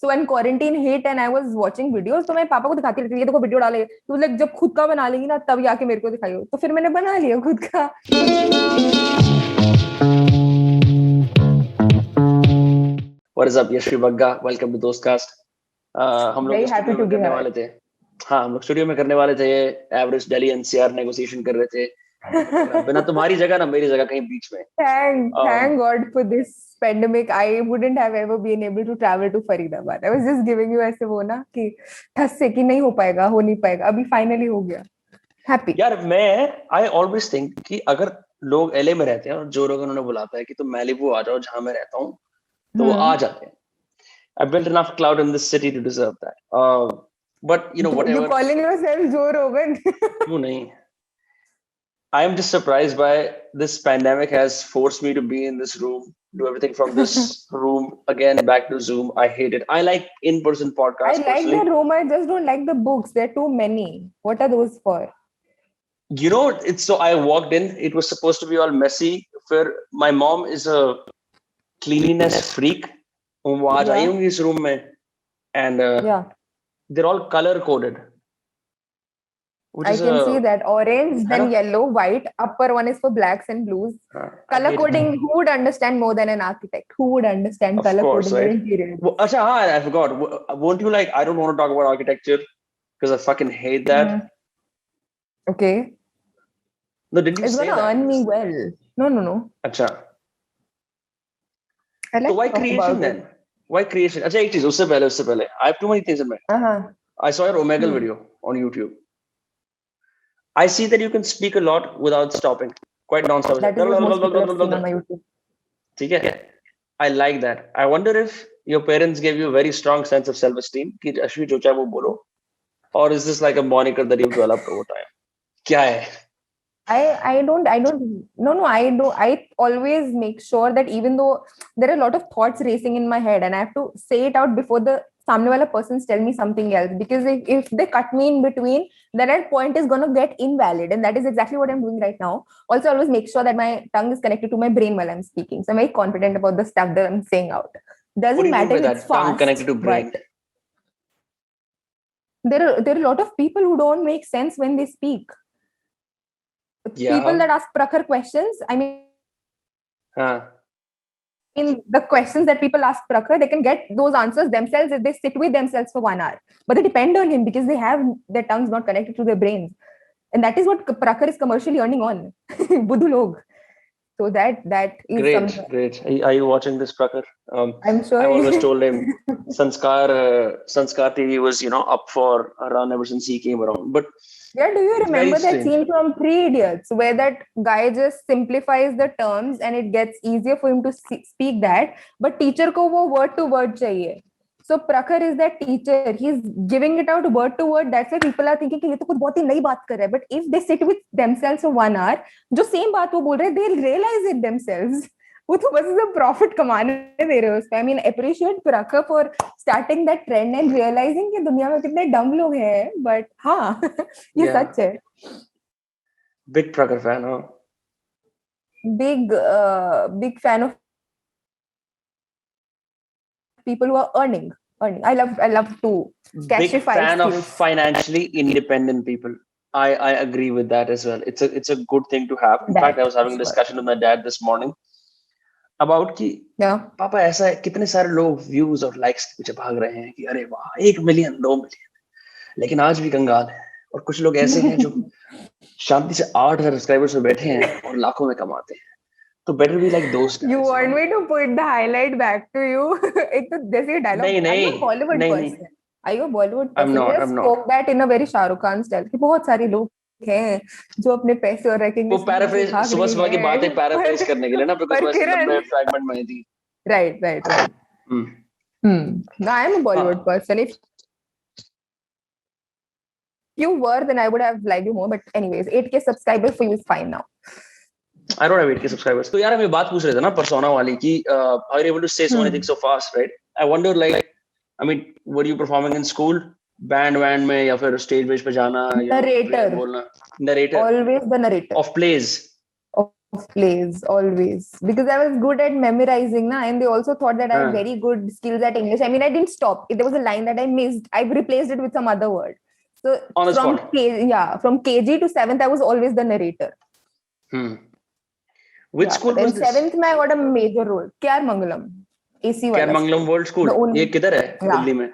So when quarantine hit and I was watching videos, तो मैं पापा को दिखाती रहती थी, ये देखो वीडियो डाले, तो लाइक जब खुद का बना लेंगी ना तब आके मेरे को दिखाइयो, तो फिर मैंने बना लिया खुद का. What is up, Yashvi Bagga? Welcome to Dostcast. हम लोग स्टूडियो में करने वाले थे. हाँ, हम लोग स्टूडियो में करने वाले थे. एवरेज दिल्ली एनसीआर नेगोशिएशन कर रहे थे. बिना तुम्हारी जगह ना मेरी जगह कहीं बीच में. Thank God for this pandemic. I wouldn't have ever been able to travel to Faridabad. I was just giving you ऐसे वो ना कि ठस से कि नहीं हो पाएगा, हो नहीं पाएगा. अभी फाइनली हो गया. Happy. यार I always think कि अगर लोग LA में रहते हैं और जो लोग उन्होंने बुलाता है कि तुम मैलिबू आ जाओ जहाँ मैं रहता हूँ, तो वो आ जाते हैं. I built enough clout in this city to deserve that. But you know, whatever. You're calling yourself Joe Rogan. क्यों नहीं? I am just surprised by this pandemic has forced me to be in this room, do everything from this room again back to Zoom. I hate it. I like in-person podcasts. I like the room. I just don't like the books. There are too many. What are those for? You know, it's so I walked in. It was supposed to be all messy. My mom is a cleanliness freak. वो आज आई होंगी इस room में, and they're all color coded. I can see that orange, then yellow, white. Upper one is for blacks and blues. Color coding. Who would understand more than an architect? Who would understand color coding in interior? Achha, I forgot. Won't you like? I don't want to talk about architecture because I fucking hate that. Okay. No, did you it's say that? It's gonna earn me well. No. Achha. I like so why creation then? Why creation? Achha, एक चीज उससे पहले. I have too many things in mind. I saw your Omegle video on YouTube. I see that you can speak a lot without stopping. Quite non-stop. That is what most people have seen on my YouTube. Okay. I like that. I wonder if your parents gave you a very strong sense of self-esteem. कि अश्वी जो चाहे वो बोलो. Or is this like a moniker that you've developed over time? क्या है? I always make sure that even though there are a lot of thoughts racing in my head and I have to say it out before the सामने वाला persons tell me something else, because if they cut me in between, then that point is going to get invalid, and that is exactly what I'm doing right now. Also, I always make sure that my tongue is connected to my brain while I'm speaking, so I'm very confident about the stuff that I'm saying out. Doesn't matter if it's fast. Tongue connected to brain. There are a lot of people who don't make sense when they speak. People that ask Prakhar questions, I mean, in the questions that people ask Prakhar, they can get those answers themselves if they sit with themselves for 1 hour. But they depend on him because they have their tongues not connected to their brains. And that is what Prakhar is commercially earning on. Buddhu log. So that is great. Are you watching this, Prakhar? I'm sure. I always told him Sanskar TV was, up for a run ever since he came around. But yeah, do you remember that scene from 3 Idiots where that guy just simplifies the terms and it gets easier for him to speak that, but teacher ko wo word to word chahiye. So Prakhar is that teacher. He's giving it out word to word. That's why people are thinking कि ये तो कुछ बहुत ही नई बात कर रहा है. But if they sit with themselves for 1 hour, जो same बात वो बोल रहे हैं, they'll realize it themselves. वो तो बस इसे profit कमाने दे रहे हो उसपे. I mean, appreciate Prakhar for starting that trend and realizing कि दुनिया में कितने dumb लोग हैं. But हाँ, ये सच है. Big Prakhar fan, huh? Big fan of people who are earning. I love to catch big fan of financially independent people. I agree with that as well. It's a good thing to have. In fact, I was having a discussion with my dad this morning about कि पापा ऐसा है, कितने सारे लोग views और likes के पीछे भाग रहे हैं कि अरे वाह 1 मिलियन 2 मिलियन, लेकिन आज भी कंगाल है. और कुछ लोग ऐसे हैं जो शांति से 8,000 सब्सक्राइबर्स में बैठे हैं और लाखों में कमाते हैं. So better be like those guys. You want me to put the highlight back to you? एक तो जैसे dialogue. Are you a Bollywood person? Are you a Bollywood person? I'm not. Spoke that in a very Shahrukh Khan style. कि बहुत सारे लोग हैं जो अपने पैसे और recognition वो पैराफ्रेज सुबह की बातें पैराफ्रेज करने के लिए ना, because वैसे लंबे फ्रैगमेंट में थी. Right. No, I am a Bollywood person. If you were, then I would have liked you more. But anyways, 8K subscribers for you is fine now. I don't have 8K subscribers. तो यार हमें बात पूछ रहे थे ना persona वाली कि are you able to say so many things so fast, right? I wonder, like, I mean, were you performing in school? Band में या फिर stage पे जाना? Narrator. बोलना. Narrator. Always the narrator. Of plays. plays always, because I was good at memorizing na, and they also thought that I had very good skills at English. I mean, I didn't stop. If there was a line that I missed, I replaced it with some other word. So from KG to 7th, I was always the narrator. Which school was this? 7th, I got a major role. KR Mangalam, AC KR Mangalam World School. ये किधर है दिल्ली में?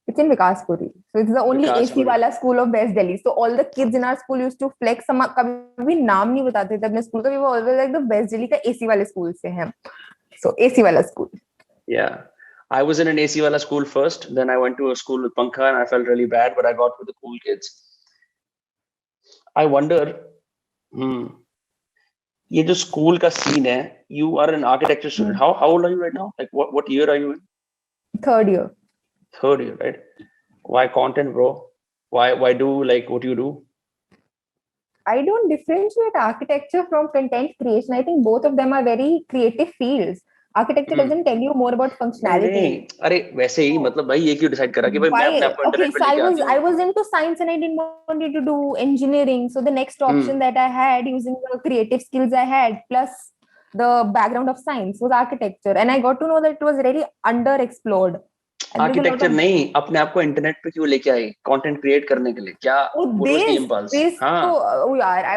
It's in Vikaspuri. So it's the only AC wala school of West Delhi. So all the kids in our school used to flex. कभी नाम नहीं बताते थे अपने school का. We were always like the West Delhi का AC वाले school से हैं. So AC wala school. Yeah. I was in an AC wala school first. Then I went to a school with Pankha and I felt really bad, but I got with the cool kids. I wonder, ये जो school का scene है, you are an architecture student. How old are you right now? Like what year are you in? Third year, right? Why content, bro? Why do like what you do? I don't differentiate architecture from content creation. I think both of them are very creative fields. Architecture doesn't tell you more about functionality. अरे वैसे ही मतलब भाई ये क्यों decide करा कि भाई मैं अपने आप को इंटरनेट पे लेके आती हूँ. I was into science and I didn't want to do engineering. So the next option that I had using the creative skills I had plus the background of science was architecture. And I got to know that it was really underexplored. Architecture नहीं, अपने आप को internet पे क्यों लेके आई content create करने के लिए? क्या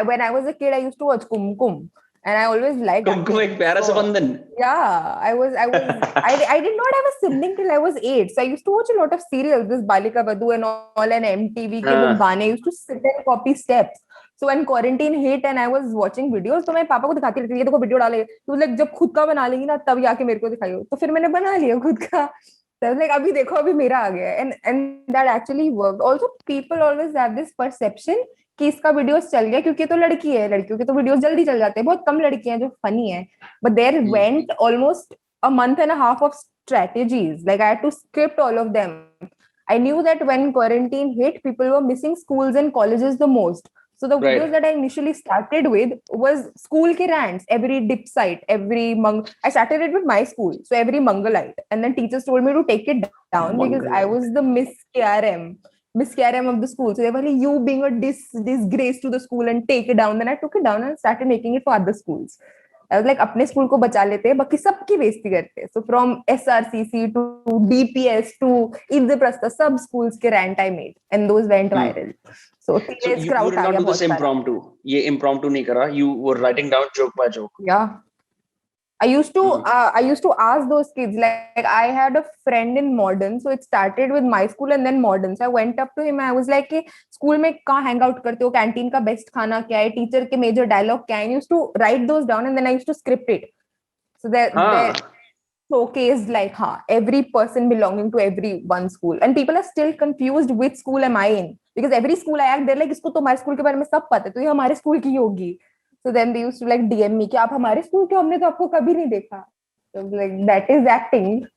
when I was a kid I used to watch Kumkum and I always liked Kumkum एक प्यारा सा बंधन. I did not have a sibling till I was 8, so I used to watch a lot of serials, this Balika Badhu and all, and MTV के वो गाने. I used to sit and copy steps. So when quarantine hit and I was watching videos, तो मैं पापा को दिखाती रहती थी, ये देखो वीडियो डाले, तो लाइक जब खुद का बना लेंगी ना तब आके मेरे को दिखाइयो. तो फिर मैंने बना लिया खुद का. So I was like, अभी देखो अभी मेरा आ गया. And that actually worked. Also people always have this perception कि इसका वीडियोस चल गया क्योंकि तो लड़की है, लड़कियों के तो वीडियोस जल्दी चल जाते हैं, बहुत कम लड़कियां हैं जो फनी है. But there went almost a month and a half of strategies. Like I had to script all of them. I knew that when quarantine hit, people were missing schools and colleges the most. So the videos that I initially started with was school ke rants, every dip site, I started it with my school. So every Mangalite. And then teachers told me to take it down because I was the Miss KRM of the school. So they were like, you being a disgrace to the school and take it down. Then I took it down and started making it for other schools. I was like, अपने school को बचा लेते हैं, बाकी सबकी बेइज्जती करते हैं. So from SRCC to DPS to Indraprastha, सब schools के rant I made, and those went viral. So you did not do this impromptu. ये impromptu नहीं करा. You were writing down joke by joke. Yeah. I used to ask those kids, like I had a friend in modern, so it started with my school and then modern. So I went up to him and I was like, school में कहाँ hang out करते हो, canteen का best खाना क्या है, teacher के major dialogue क्या है. I used to write those down and then I used to script it. So that showcased like every person belonging to every one school, and people are still confused which school am I in, because every school I act they're like इसको तो हमारे school के बारे में सब पता है, तो ये हमारे school की होगी. So then they used to like DM me कि आप हमारे स्कूल के, हमने तो आपको कभी नहीं देखा. So like that is acting.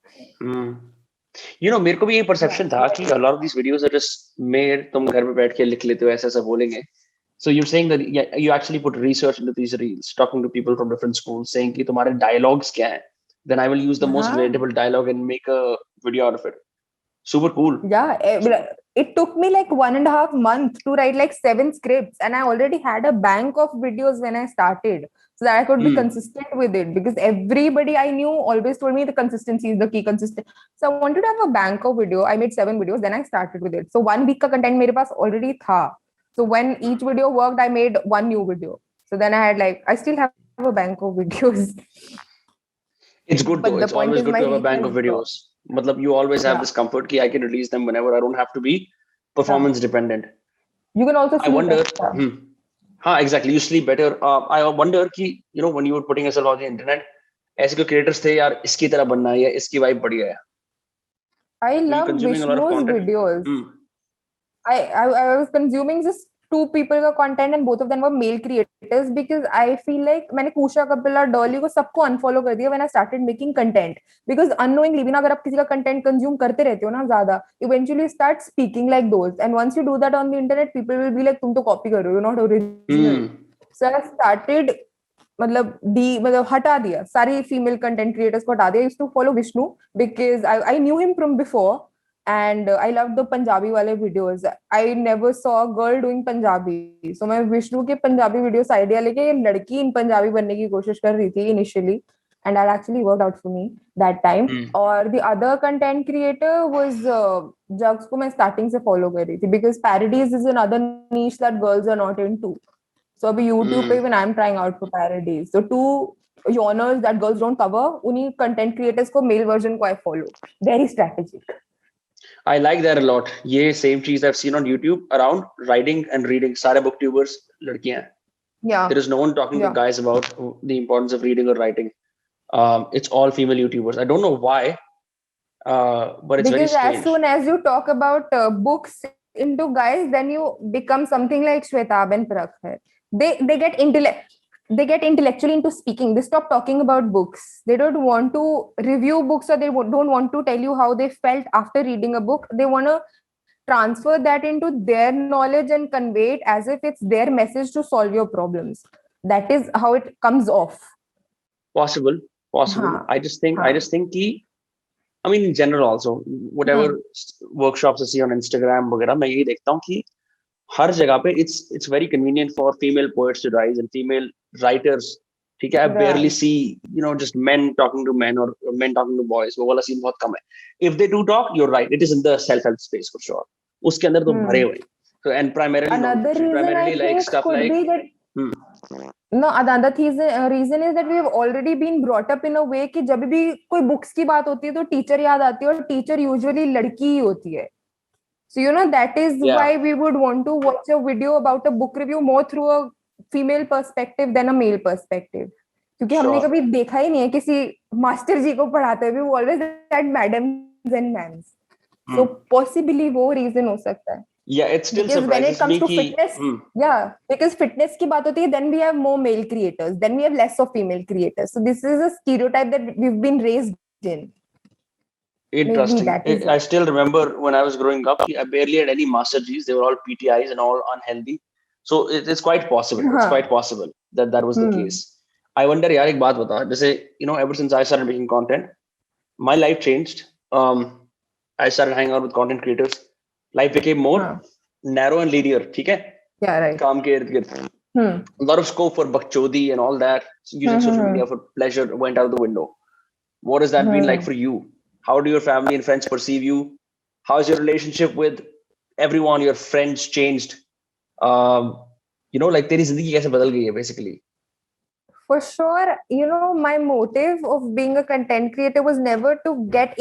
You know, मेरे को भी ये perception था कि a lot of these videos are just made, तुम घर में बैठ के लिख लेते हो, ऐसा बोलेंगे. So you're saying that you actually put research into these reels, talking to people from different schools, saying कि तुम्हारे dialogues क्या हैं. Then I will use the most relatable dialogue and make a video out of it. Super cool. Yeah, it took me like 1.5 months to write like 7 scripts, and I already had a bank of videos when I started, so that I could be consistent with it, because everybody I knew always told me the consistency is the key. So I wanted to have a bank of video. I made 7 videos, then I started with it. So 1 week ka content मेरे पास already था. So when each video worked, I made 1 new video. So then I still have a bank of videos. It's good though. It's always good to have a bank of videos. Matlab, you always have this comfort कि I can release them whenever. I don't have to be performance dependent. You can also sleep. I wonder. Exactly. You sleep better. I wonder कि you know when you were putting yourself on the internet, ऐसे कोई creators थे यार, इसकी तरह बनना है या इसकी vibe बढ़िया है. I love Vishnu's videos. I was consuming just 2 people का content and both of them were male creators, because I feel like मैंने Kusha, Kapila, Dolly को सबको unfollow कर दिया when I started making content, because unknowingly भी ना अगर आप किसी का content consume करते रहते हो ना ज़्यादा, eventually you start speaking like those, and once you do that on the internet, people will be like तुम तो copy कर रहे हो, you're not original. So I started मतलब हटा दिया सारी female content creators को हटा दिया. I used to follow Vishnu because I knew him from before. and I loved the Punjabi wale videos. I never saw a girl doing Punjabi, so मैं विष्णु के Punjabi videos idea लेके ये लड़की इन Punjabi बनने की कोशिश कर रही थी initially, and that actually worked out for me that time. और the other content creator was Jugs को मैं starting से follow कर रही थी because parodies is another niche that girls are not into. So अभी YouTube पे even I'm trying out for parodies. So two genres that girls don't cover, उन्हीं content creators को male version को I follow. Very strategic. I like that a lot. ये same cheese I've seen on YouTube around writing and reading. सारे booktubers लड़कियां हैं. Yeah. There is no one talking to guys about the importance of reading or writing. It's all female YouTubers. I don't know why, but it's because very strange. As soon as you talk about books into guys, then you become something like Shwetab and Prakhar. They get intellectually into speaking. They stop talking about books. They don't want to review books, or they don't want to tell you how they felt after reading a book. They want to transfer that into their knowledge and convey it as if it's their message to solve your problems. That is how it comes off. Possible. I just think I mean in general also, whatever workshops I see on Instagram वगैरह, मैं यही देखता हूँ कि हर जगह पे it's very convenient for female poets to rise and female writers. ठीक है, I barely see just men talking to men or men talking to boys. वो वाला scene बहुत कम है. If they do talk, you're right, it is in the self-help space for sure. उसके अंदर तो भरे हुए. So and primarily like stuff like No, another reason is that we have already been brought up in a way कि जब भी कोई books की बात होती है तो teacher याद आती है, और teacher usually लड़की ही होती है. So that is why we would want to watch a video about a book review more through a female perspective than a male perspective. क्योंकि हमने कभी देखा ही नहीं है किसी मास्टर जी को पढ़ाते हुए. We always had madams and ma'ams. So possibly वो reason हो सकता है. Yeah, it still because surprises when it comes me to fitness, because fitness की बात होती है, then we have more male creators, then we have less of female creators. So this is a stereotype that we've been raised in. Interesting. I still remember when I was growing up, I barely had any master Gs. They were all PTIs and all unhealthy. So it's quite possible. It's quite possible that was the case. I wonder, यार एक बात बता, जैसे ever since I started making content, my life changed. I started hanging out with content creators. Life became more narrow and linear. ठीक है? Yeah, right. काम के इर्द-गिर्द. A lot of scope for bakchodi and all that. Using social media for pleasure went out the window. What has that been like for you? How do your family and friends perceive you? How has your relationship with everyone, your friends changed? Like तेरी जिंदगी कैसे बदल गई है basically? For sure, my motive of being a content creator was never to get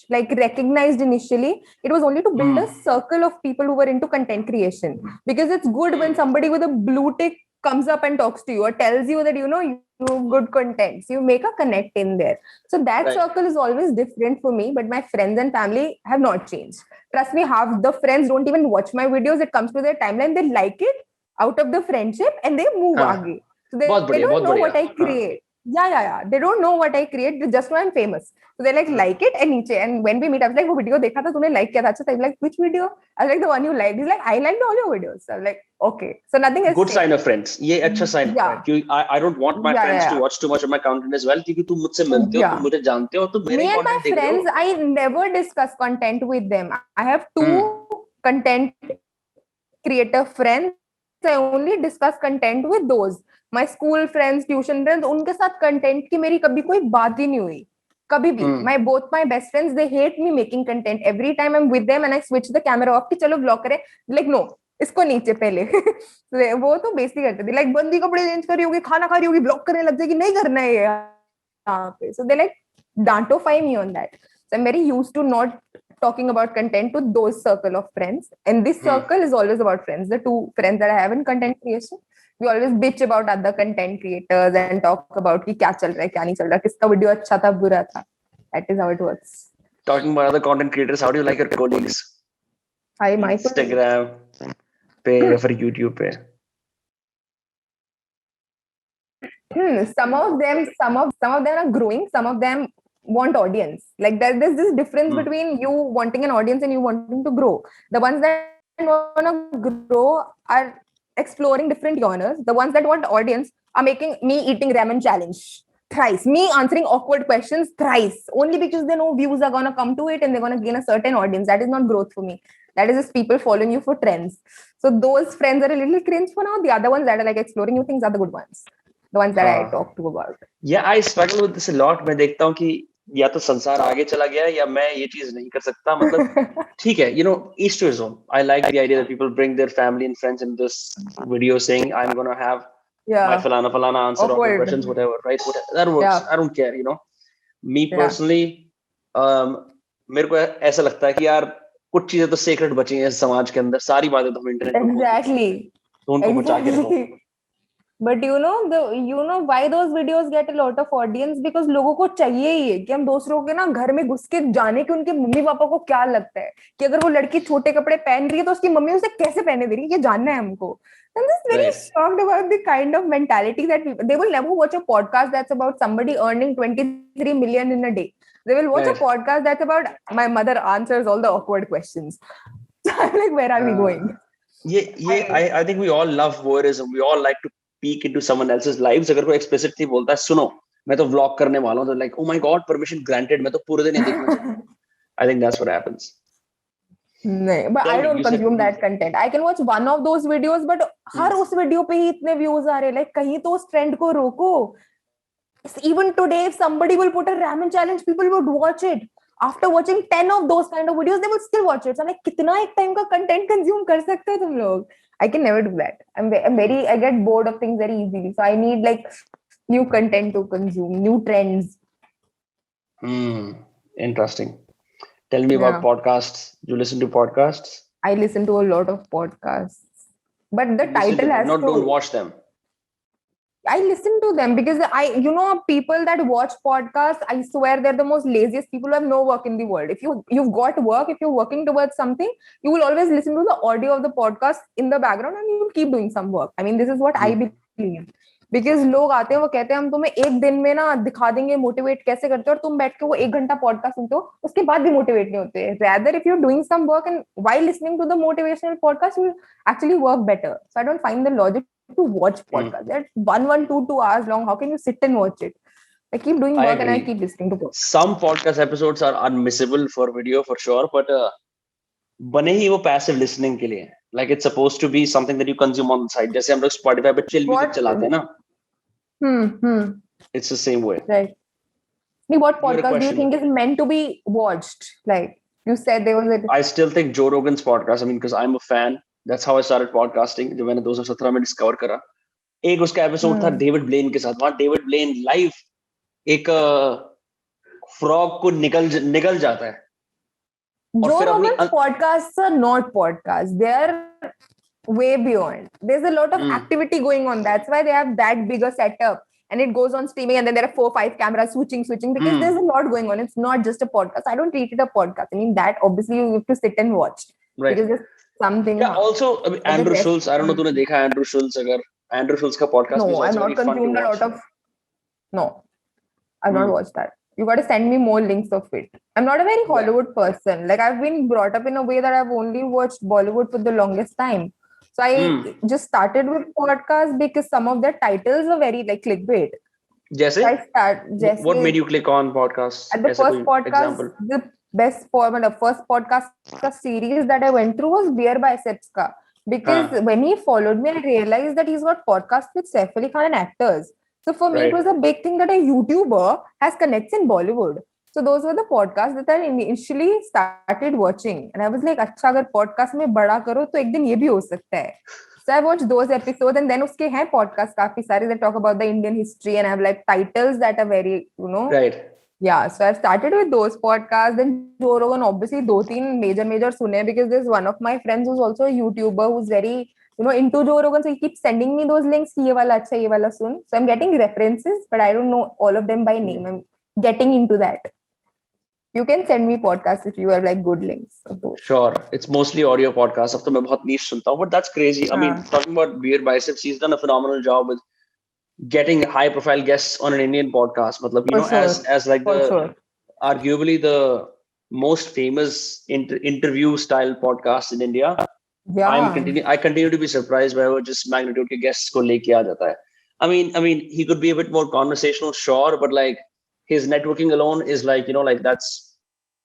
recognized initially. It was only to build a circle of people who were into content creation. Because it's good when somebody with a blue tick comes up and talks to you or tells you that, you have good content. So you make a connect in there. So that circle is always different for me, but my friends and family have not changed. Trust me, half the friends don't even watch my videos. It comes to their timeline. They like it out of the friendship and they move aage. So they don't know what I create. Yeah. They don't know what I create. They just know I'm famous. So they like it and niche. And when we meet, I was like, "वो video देखा था तूने like किया था?" So they're like, "Which video?" I was like, "The one you liked." He's like, "I liked all your videos." So I'm like, "Okay." So nothing has good sign of friends. ये अच्छा sign of friends. I don't want my friends to watch too much of my content as well. क्योंकि तुम मुझसे मिलते हो, तुम मुझे जानते हो, तो मेरे content देख रहे हो. Me and my friends, I never discuss content with them. I have two content creator friends. I only discuss content with those. My school friends, tuition friends, उनके साथ content की मेरी कभी कोई बात ही नहीं हुई. कभी भी. Both my best friends, they hate me making content. Every time I'm with them and I switch the camera off कि चलो vlog करें. Like no, इसको नीचे पहले. वो तो बेसिक करते थे. Like बंदी कपड़े चेंज करी होगी, खाना खा रही होगी, vlog करने लग जाएगी, नहीं करना है यहाँ पे. So they dantify me on that. So I'm very used to not talking about content to those circle of friends. And this circle is always about friends. The two friends that I have in content creation. We always bitch about other content creators and talk about कि क्या चल रहा है, क्या नहीं चल रहा, किसका वीडियो अच्छा था, बुरा था. That is how it works. Talking about other content creators, how do you like your colleagues? Hi, my Instagram पे या फिर YouTube पे? Some of them are growing. Some of them want audience. Like there's this difference between you wanting an audience and you wanting to grow. The ones that want to grow are exploring different genres. The ones that want audience are making me eating ramen challenge. thrice. Me answering awkward questions thrice, only because they know views are gonna come to it and they're gonna gain a certain audience. That is not growth for me. That is just people following you for trends. So those friends are a little cringe for now. The other ones that are like exploring new things are the good ones. The ones that I talk to about. Yeah, I struggle with this a lot. मैं देखता हूँ कि या तो संसार आगे चला गया या मैं ये चीज नहीं कर सकता. मतलब ठीक है, you know, each to his own. I like the idea that people bring their family and friends in this video saying I'm gonna have my falana answer all the questions, whatever, right? Whatever. That works. Yeah. I don't care, you know. Me personally, मेरे को ऐसा लगता है कि यार कुछ चीजें तो सीक्रेट बची हैं समाज के अंदर. सारी बातें तो हम इंटरनेट पे exactly. तो उनको बचा के रखो. But you know why those videos get a lot of audience? Because लोगों को चाहिए ही है कि हम दूसरों के ना घर में घुस के जाने के उनके मम्मी पापा को क्या लगता है, कि अगर वो लड़की छोटे कपड़े पहन रही है तो उसकी मम्मी उसे कैसे पहने दे रही है, ये जानना है हमको. I'm just very shocked about the kind of mentality that they will never watch a podcast that's about somebody earning 23 million in a day. They will watch a podcast that's about my mother answers all the awkward questions. I'm like, where are we going? I think we all love voyeurism. We all like to peek into someone else's lives. अगर कोई explicitly बोलता है सुनो मैं तो vlog करने वाला हूँ, तो like oh my god permission granted, मैं तो पूरे दिन ये देखना चाहता हूँ. I think that's what happens. नहीं, but I don't consume that content. I can watch one of those videos, but हर उस वीडियो पे ही इतने views आ रहे, like कहीं तो उस trend को रोको. Even today, if somebody will put a ramen challenge, people would watch it. After watching 10 of those kind of videos, they will still watch it. So I'm like, कितना एक time का content consume कर सकते हो तुम लोग? I can never do that. I get bored of things very easily. So I need like new content to consume, new trends. Interesting. Tell me about podcasts. You listen to podcasts? I listen to a lot of podcasts. But the title has to... Don't watch them. I listen to them because people that watch podcasts, I swear they're the most laziest people who have no work in the world. If you've got work, if you're working towards something, you will always listen to the audio of the podcast in the background and you will keep doing some work. I mean, this is what I believe. Because लोग आते हैं वो कहते हैं हम तुम्हें एक दिन में ना दिखा देंगे मोटिवेट कैसे करते हो, और तुम बैठ के वो 1 घंटा पॉडकास्ट सुनते हो, उसके बाद भी मोटिवेट नहीं होते. Rather, if you're doing some work and while listening to the motivational podcast, you will actually work better. So I don't find the logic to watch podcasts. They're 2 hours long. How can you sit and watch it? I keep doing work and I keep listening to podcasts. Some podcast episodes are unmissable for video for sure, but बने ही वो passive listening के लिए. Like it's supposed to be something that you consume on the side. जैसे हम लोग Spotify पे chill music चलाते हैं ना. It's the same way. Right. What podcast do you think is meant to be watched? Like you said, there was I still think Joe Rogan's podcast. I mean, because I'm a fan. That's how I started podcasting. जब मैंने 2017 में discover करा. एक उसका episode था David ब्लेन के साथ. वहाँ डेविड ब्लेन लाइव एक फ्रॉग को निकल जाता है. Joe Rogan's podcasts are not podcasts. They are way beyond. There's a lot of activity going on. That's why they have that bigger setup. And it goes on streaming and then there are 4-5 cameras switching because there's a lot going on. It's not just a podcast. I don't treat it a podcast. I mean, that obviously you have to sit and watch. Right. Because there's something. Yeah, also, I mean, Andrew Schulz. I don't know तूने देखा Andrew Schulz अगर Andrew Schulz का podcast. No, I've not consumed a lot of. No, I've not watched that. You got to send me more links of it. I'm not a very Hollywood person. Like I've been brought up in a way that I've only watched Bollywood for the longest time. So I just started with podcasts because some of their titles are very like clickbait. Jesse? What made you click on podcasts? At the first podcast, the best format, the first podcast series that I went through was Beer Biceps Ka. Because when he followed me, I realized that he's got podcasts with Saif Ali Khan and actors. So for me, it was a big thing that a YouTuber has connects in Bollywood. So those were the podcasts that I initially started watching. And I was like, अच्छा अगर podcast में बड़ा करो तो एक दिन ये भी हो सकता है. So I watched those episodes and then उसके हैं podcasts काफी सारे that talk about the Indian history and have like titles that are very, Right. Yeah, so I've started with those podcasts. Then Joe Rogan, obviously, 2-3 major सुने because there's one of my friends who's also a YouTuber who's very, into Joe Rogan. So he keeps sending me those links. ये वाला अच्छा, ये वाला सुन. So I'm getting references, but I don't know all of them by name. I'm getting into that. You can send me podcasts if you have like good links. Sure. It's mostly audio podcasts. अब तो मैं बहुत niche सुनता हूँ, but that's crazy. I mean, talking about Beer Biceps, he's done a phenomenal job with getting high profile guests on an Indian podcast. Matlab, as like arguably the most famous interview style podcast in India. Yeah. I continue to be surprised by just magnitude के guests को लेके आ जाता है. I mean, he could be a bit more conversational, sure, but like his networking alone is like, like that's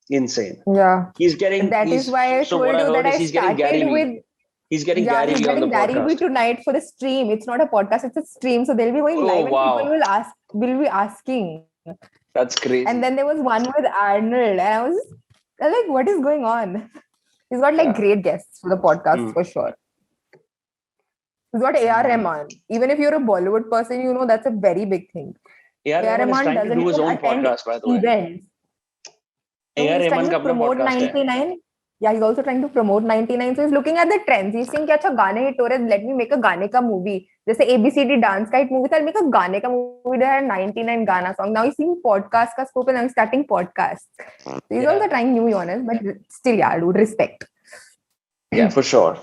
insane. Yeah. He's getting. That is why I told you that I started with. He's getting Yeah, Gary he's Vee on the getting Gary podcast. Vee tonight for the stream. It's not a podcast; it's a stream. So they'll be going live, and people will be asking. That's crazy. And then there was one with Arnold, and I was like, "What is going on?" He's got like great guests for the podcast for sure. He's got A.R. Rahman. Even if you're a Bollywood person, you know that's a very big thing. A.R. Rahman doesn't do his own podcast, by the way. Events. A.R. Rahman to promote 99. Yeah, he's also trying to promote 99. So he's looking at the trends. He's saying, "Acha gaane hit ho rahe, let me make a gaane ka movie." Just ABCD dance ka hit movie, I'll make a gaane ka movie. There are 99 Gana song. Now he's seeing podcast ka scope and I'm starting podcasts. So he's also trying new genres, but still, yeah, dude, respect. Yeah, for sure.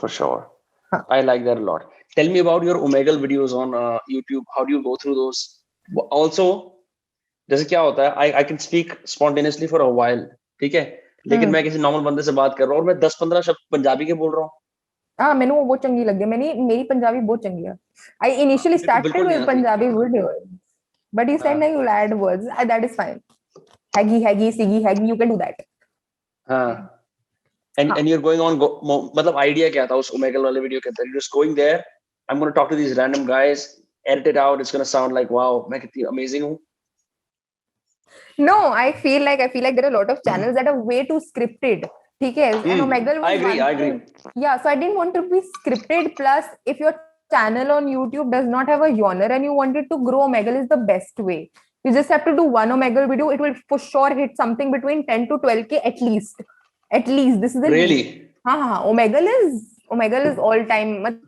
Huh. I like that a lot. Tell me about your Omegle videos on YouTube. How do you go through those? Also, जैसे क्या होता है, I can speak spontaneously for a while, ठीक है? लेकिन मैं किसी normal बंदे से बात कर रहा हूँ और मैं 10-15 शब्द पंजाबी के बोल रहा हूँ. हाँ, मैंने वो बहुत चंगी लगी. मेरी पंजाबी बहुत चंगी है. I initially started with Punjabi videos, but he said that you'll add words. That is fine. Haggy, siggy, haggy, you can do that. हाँ. And you're going on. मतलब idea क्या था उस Omegle वाले video के अंदर? You're just going there. I'm going to talk to these random guys. Edit it out. It's going to sound like wow, मैं कितनी amazing हूँ. No, I feel like there are a lot of channels that are way too scripted. Okay, and Omegle was I agree. Yeah, so I didn't want to be scripted. Plus, if your channel on YouTube does not have a genre and you want it to grow, Omegle is the best way. You just have to do one Omegle video. It will for sure hit something between 10 to 12K at least. At least this is the really. Omegle is all time.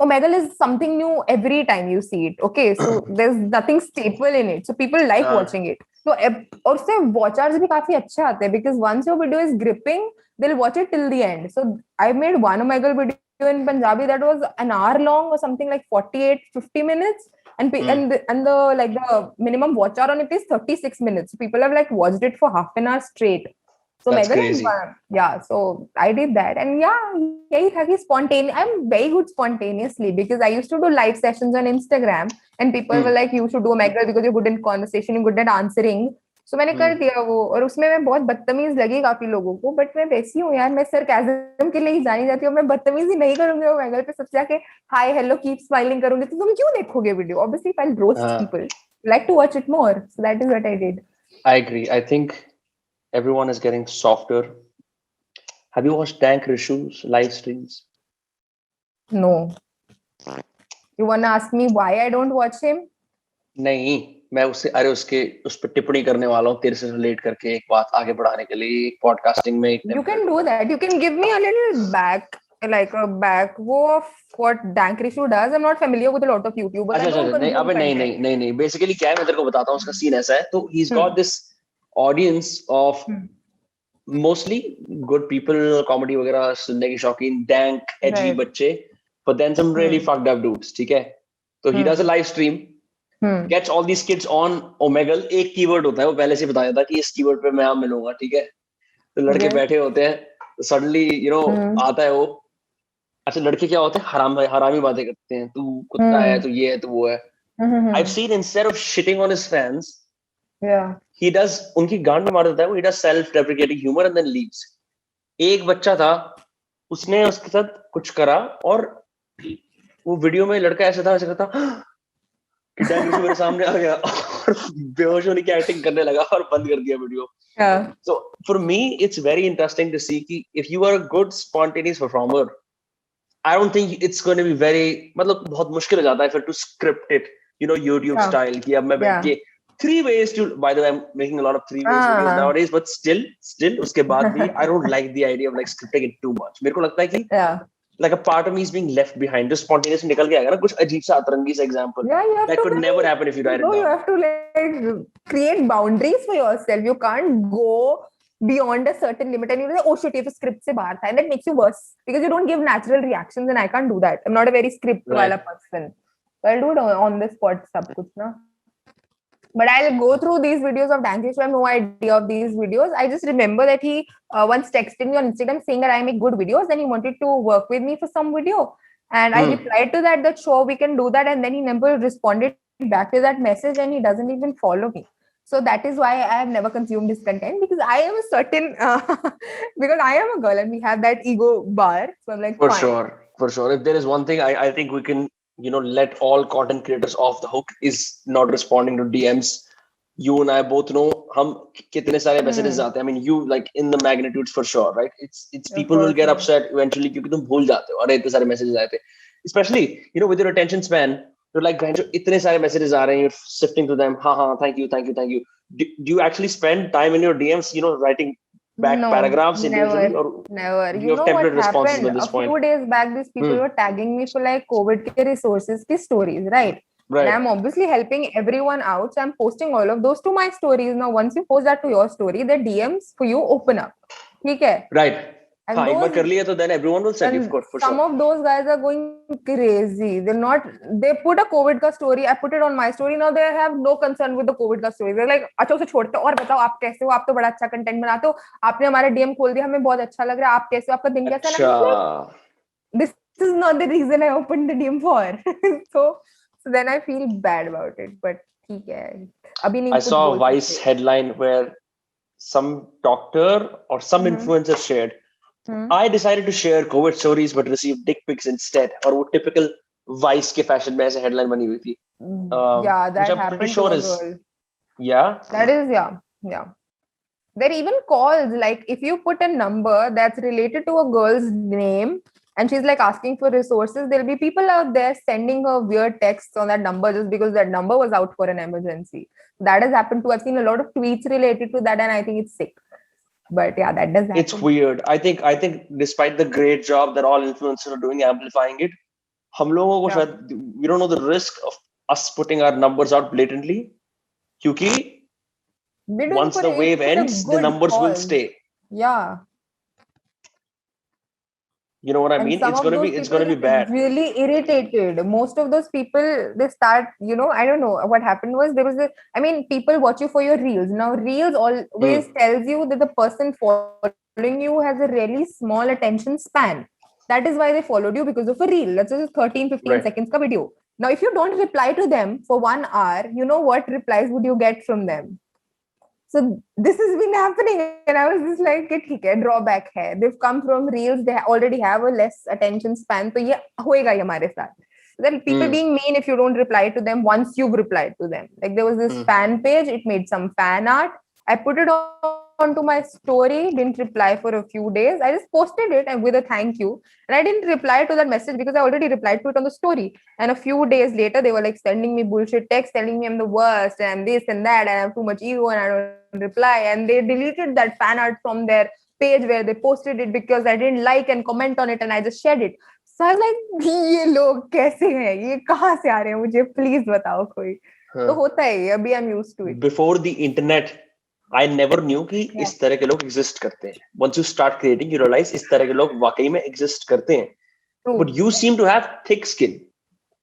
Omegle is something new every time you see it. Okay, so there's nothing staple in it. So people like watching it. So और उससे watch hours भी काफी अच्छे आते हैं because once your video is gripping, they'll watch it till the end. So I made one Omegle video in Punjabi that was an hour long or something like 48-50 minutes. And the minimum watch hour on it is 36 minutes. So people have like watched it for half an hour straight. So that's crazy. So I did that. And I'm very good spontaneously because I used to do live sessions on Instagram and people were like, you should do Omegle because you're good in conversation, you're good at answering. So मैंने कर दिया वो और उसमें मैं बहुत बदतमीज लगी काफी लोगों को बट मैं वैसी हूँ यार मैं सरकाज़म के लिए ही जानी जाती हूँ मैं बदतमीजी नहीं करूंगी Omegle पे सबसे जाके हाय हेलो कीप स्माइलिंग करूंगी तो तुम क्यों देखोगे video obviously if I'll roast people like to watch it more so that is what I did. I agree. I think everyone is getting softer. Have you watched Dank Rishu's live streams? No. You wanna ask me why I don't watch him? नहीं मैं उस पर टिप्पणी करने वाला हूँ तेरे से रिलेट करके एक बात आगे बढ़ाने के लिए पॉडकास्टिंग में You can do that. You can give me a little back of what Dank Rishu does. I'm not familiar with a lot of YouTubers. नहीं बेसिकली क्या है मैं तेरे को बताता हूँ उसका सीन ऐसा है तो he's got this audience of mostly good people comedy वगैरह सुनने के शौकीन dank edgy बच्चे but then some really fucked up dudes ठीक है तो he does a live stream gets all these kids on Omegle एक कीवर्ड होता है वो पहले से बताया था कि इस कीवर्ड पे मैं आप मिलूंगा ठीक है तो लड़के बैठे होते हैं तो सडनली आता है वो अच्छा लड़के क्या होते हैं हरामी बातें करते हैं तू कुत्ता है तू ये है तू वो है I've seen instead of shitting on his fans he does उनकी गांड में मार देता है वो he does self-deprecating humor and then leaves एक बच्चा था उसने उसके साथ कुछ करा और वो वीडियो में लड़का ऐसा करता कि डैंक रिशु मेरे सामने आ गया और बेहोश होने की एक्टिंग करने लगा और बंद कर दिया video so for me it's very interesting to see कि if you are a good spontaneous performer I don't think it's going to be very मतलब बहुत मुश्किल हो जाता है फिर to script it YouTube style कि अब मैं बैठ के 3 ways to by the way I'm making a lot of 3 ways videos nowadays but still उसके बाद भी I don't like the idea of like scripting it too much मेरे को लगता है कि like a part of me is being left behind just spontaneous निकल के आएगा ना कुछ अजीब सा अतरंगी सा example that could never happen if you write it down. You have to like create boundaries for yourself you can't go beyond a certain limit and you say oh shit ये तो script से बाहर था and that makes you worse because you don't give natural reactions and I can't do that I'm not a very script वाला person so I'll do it on the spot सब कुछ ना but I'll go through these videos of Dank Rishu. I have no idea of these videos. I just remember that he once texted me on Instagram saying that I make good videos and he wanted to work with me for some video. And I replied to that sure, we can do that. And then he never responded back to that message, and he doesn't even follow me. So that is why I have never consumed his content, because I am a certain because I am a girl and we have that ego bar. So I'm like, for fine. sure. If there is one thing I think we can, let all content creators off the hook is not responding to DMs. You and I both know हम कितने सारे messages आते हैं. I mean, you like in the magnitudes for sure, right? It's people will get upset eventually क्योंकि तुम भूल जाते हो. अरे इतने सारे messages आए थे. Especially, with your attention span, you're like, इतने सारे messages आ रहे हैं, you're sifting through them. हाँ, thank you. Do you actually spend time in your DMs, writing back paragraphs individually, or never. You know what happened? A few days back, these people were tagging me for like COVID ke resources ki stories, right? And I'm obviously helping everyone out, so I'm posting all of those to my stories. Now, once you post that to your story, the DMs for you open up. Okay? Right. And then everyone will send you, of course, for some of those guys are going crazy. They put a COVID ka story, I put it on my story. Now they have no concern with the COVID ka story. They're like, अच्छा उसे छोड़ते और बताओ आप कैसे हो, आप तो बड़ा अच्छा कंटेंट बनाते हो, आपने हमारा DM खोल दिया, हमें बहुत अच्छा लग रहा है, आप कैसे हो, आपका दिन कैसा लगा? This is not the reason I opened the DM for. so then I feel bad about it, but ठीक है. अभी नहीं. I saw a Vice headline where some doctor or some influencer shared, I decided to share COVID stories but received dick pics instead. और वो typical Vice के fashion में ऐसे headline बनी हुई थी. Yeah, that happened to a girl. Yeah. That is, yeah. There are even calls, like if you put a number that's related to a girl's name and she's like asking for resources, there'll be people out there sending her weird texts on that number just because that number was out for an emergency. That has happened too. I've seen a lot of tweets related to that, and I think it's sick. But yeah, that does happen. It's weird. I think despite the great job that all influencers are doing amplifying it, हम लोगों को शायद we don't know the risk of us putting our numbers out blatantly, क्योंकि once the wave ends, the numbers will stay. Yeah. You know what I mean? It's gonna be bad. Really irritated. Most of those people, they start, I don't know what happened was people watch you for your reels. Now reels always tells you that the person following you has a really small attention span. That is why they followed you, because of a reel. That's just 13-15 seconds ka video. Now if you don't reply to them for 1 hour, you know what replies would you get from them? So this has been happening, and I was just like, "Okay, drawback hai. They've come from reels. They already have a less attention span. So ये होएगा ये हमारे साथ." Then people being mean if you don't reply to them once you've replied to them. Like there was this fan page. It made some fan art. I put it onto my story. Didn't reply for a few days. I just posted it and with a thank you. And I didn't reply to that message because I already replied to it on the story. And a few days later, they were like sending me bullshit texts, telling me I'm the worst and I'm this and that and I have too much ego and I don't reply. And they deleted that fan art from their page where they posted it because I didn't like and comment on it, and I just shared it. So I was like, ये लोग कैसे हैं, ये कहाँ से आ रहे हैं, मुझे प्लीज बताओ कोई. तो होता है ये, अभी I'm used to it. Before the internet, I never knew कि इस तरह के लोग exist करते हैं. Once you start creating, you realize इस तरह के लोग वाकई में exist करते हैं. But you seem to have thick skin.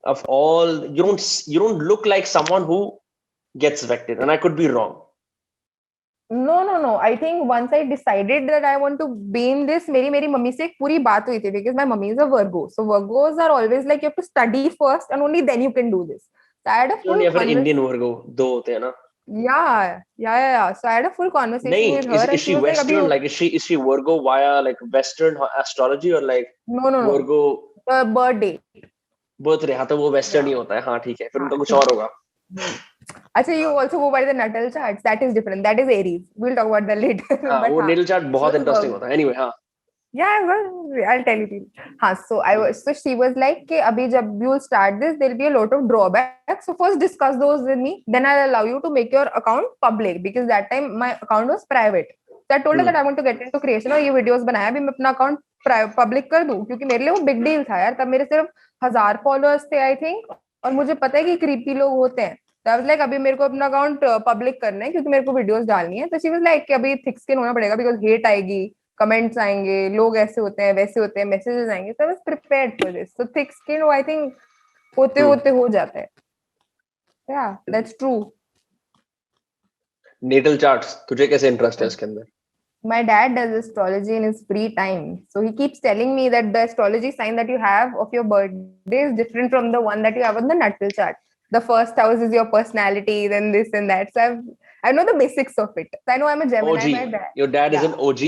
Of all, you don't look like someone who gets affected, and I could be wrong. No. I think once I decided that I want to be in this, मेरी mummy से एक पूरी बात हुई थी, because my mummy is a Virgo. So Virgos are always like you have to study first and only then you can do this. So I had a full conversation. Indian Virgo दो होते हैं ना? Yeah. So I had a full conversation with her. Is she Western? Like is she Virgo via like Western astrology or like no. Virgo birthday. हाँ तो वो Western ही होता है. हाँ ठीक है, फिर उनका कुछ और होगा. अच्छा, you also go by the natal charts. That is different. That is Aries. We'll talk about that later. हाँ, वो natal chart बहुत interesting होता है. Anyway, हाँ. Yeah, well, I'll tell you. So she was like, कि अभी जब you'll start this, there'll be a lot of drawbacks. So first discuss those with me. Then I'll allow you to make your account public, because that time my account was private. So I told her that I want to get into creation और ये videos बनाया, अभी मैं अपना account public कर दूं, क्योंकि मेरे लिए वो big deal था यार. तब मेरे सिर्फ 1000 followers थे I think, और मुझे पता है कि creepy लोग होते हैं. So I was like, अभी मेरे को अपना अकाउंट पब्लिक करना है क्योंकि मेरे को वीडियोस डालनी है. तो she was like कि अभी थिक स्किन होना पड़ेगा, बिकॉज हेट आएगी, कमेंट्स आएंगे, लोग ऐसे होते हैं वैसे होते हैं, मैसेजेस आएंगे. So I was prepared for this. So thick skin I think होते हो जाता है. Yeah, that's true. Natal charts तुझे कैसे इंटरेस्ट है इसके अंदर? My dad does astrology in his free time. So he keeps telling me that the astrology sign that you have of your birthday is different from the one that you have on the natal chart. The first house is your personality, then this and that. So I know the basics of it. So I know I'm a Gemini. OG. My dad. Your dad is an OG.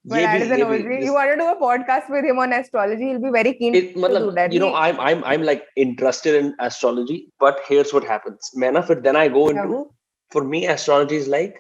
My dad is an OG. You want to do a podcast with him on astrology? He'll be very keen to do that. You know, I'm like interested in astrology, but here's what happens. Then I go into, for me, astrology is like,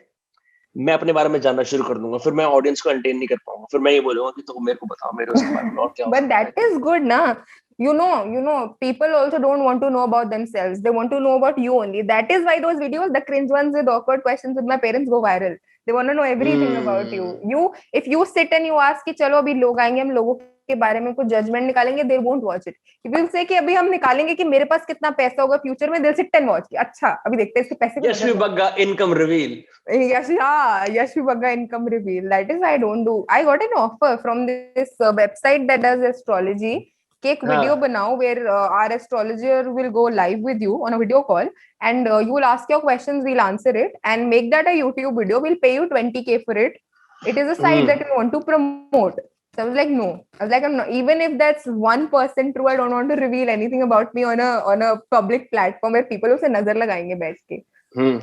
मैं अपने बारे में जानना शुरू कर दूंगा, फिर मैं ऑडियंस को एंटरटेन नहीं कर पाऊंगा, फिर मैं ये बोलूंगा कि तो मेरे को बताओ मेरे उसके बारे में और क्या. But that is good, na? You know, people also don't want to know about themselves. They want to know about you only. That is why those videos, the cringe ones with awkward questions with my parents, go viral. They want to know everything about you. If you sit and you ask कि चलो अभी लोग आएंगे, हम लोगों के बारे में कुछ जजमेंट निकालेंगे, they won't watch it. If you say कि अभी हम निकालेंगे कि मेरे पास कितना पैसा होगा फ्यूचर में, they'll sit and watch. अच्छा, अभी देखते हैं इसके पैसे. Yashvi Bagga income reveal. Yashvi Bagga income reveal. That is why I don't do. I got an offer from this website that does astrology. एक video बनाओ where our astrologer will go live with you on a video call and you will ask your questions, we'll answer it and make that a YouTube video. We'll pay you 20K for it. It is a site that we want to promote. So I was like, no. I was like, I'm not. Even if that's 1% true, I don't want to reveal anything about me on a public platform where people उसे नजर लगाएंगे बैठ के.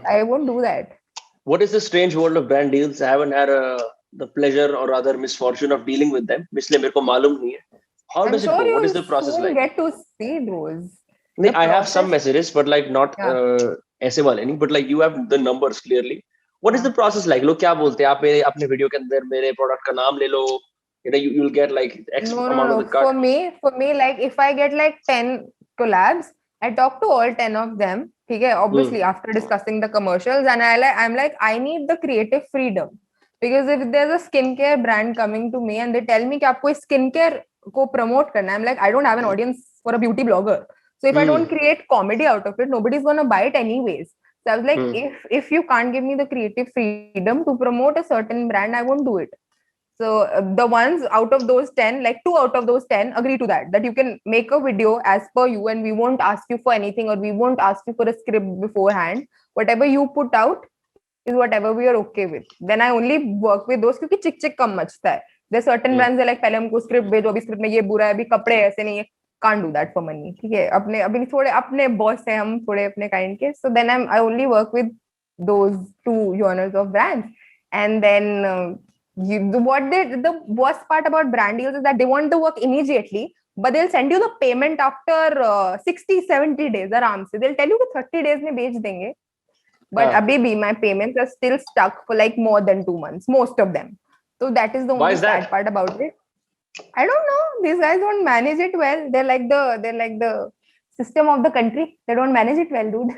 I won't do that. What is the strange world of brand deals? I haven't had the pleasure or rather misfortune of dealing with them. इसलिए मेरे को मालूम नहीं है. How does it go? What is the process like? Get to see those. I have some messages, but like not ऐसे वाले नहीं. But like you have the numbers clearly. What is the process like? लोग क्या बोलते हैं? आप मेरे अपने वीडियो के अंदर मेरे प्रोडक्ट का नाम ले लो. You know, you'll get like X amount of the cut. For me, like if I get like 10 collabs, I talk to all 10 of them. Okay, obviously after discussing the commercials, and I'm like, I need the creative freedom. Because if there's a skincare brand coming to me and they tell me कि आपको skincare को promote करना, I'm like, I don't have an audience for a beauty blogger. So if I don't create comedy out of it, nobody's gonna buy it anyways. So I was like, if you can't give me the creative freedom to promote a certain brand, I won't do it. So the ones out of those 10, like 2 out of those 10 agree to that you can make a video as per you and we won't ask you for anything or we won't ask you for a script beforehand. Whatever you put out is whatever we are okay with. Then I only work with those क्योंकि चिक चिक कम मचता है. There are certain brands like पहले हमको script भेजो, अभी script में ये बुरा है, अभी कपड़े ऐसे नहीं है. Can't do that for money. ठीक है, अपने अभी थोड़े अपने बॉस है हम, थोड़े अपने काइंड के. So then I only work with those 2 genres of brands. And then the worst part about brand deals is that they want the work immediately, but they'll send you the payment after 60-70 days. आराम से they'll tell you कि 30 days में भेज देंगे. But abhi my payments are still stuck for like more than 2 months, most of them. So that is the only sad part about it. I don't know. These guys don't manage it well. They're like the system of the country. They don't manage it well, dude.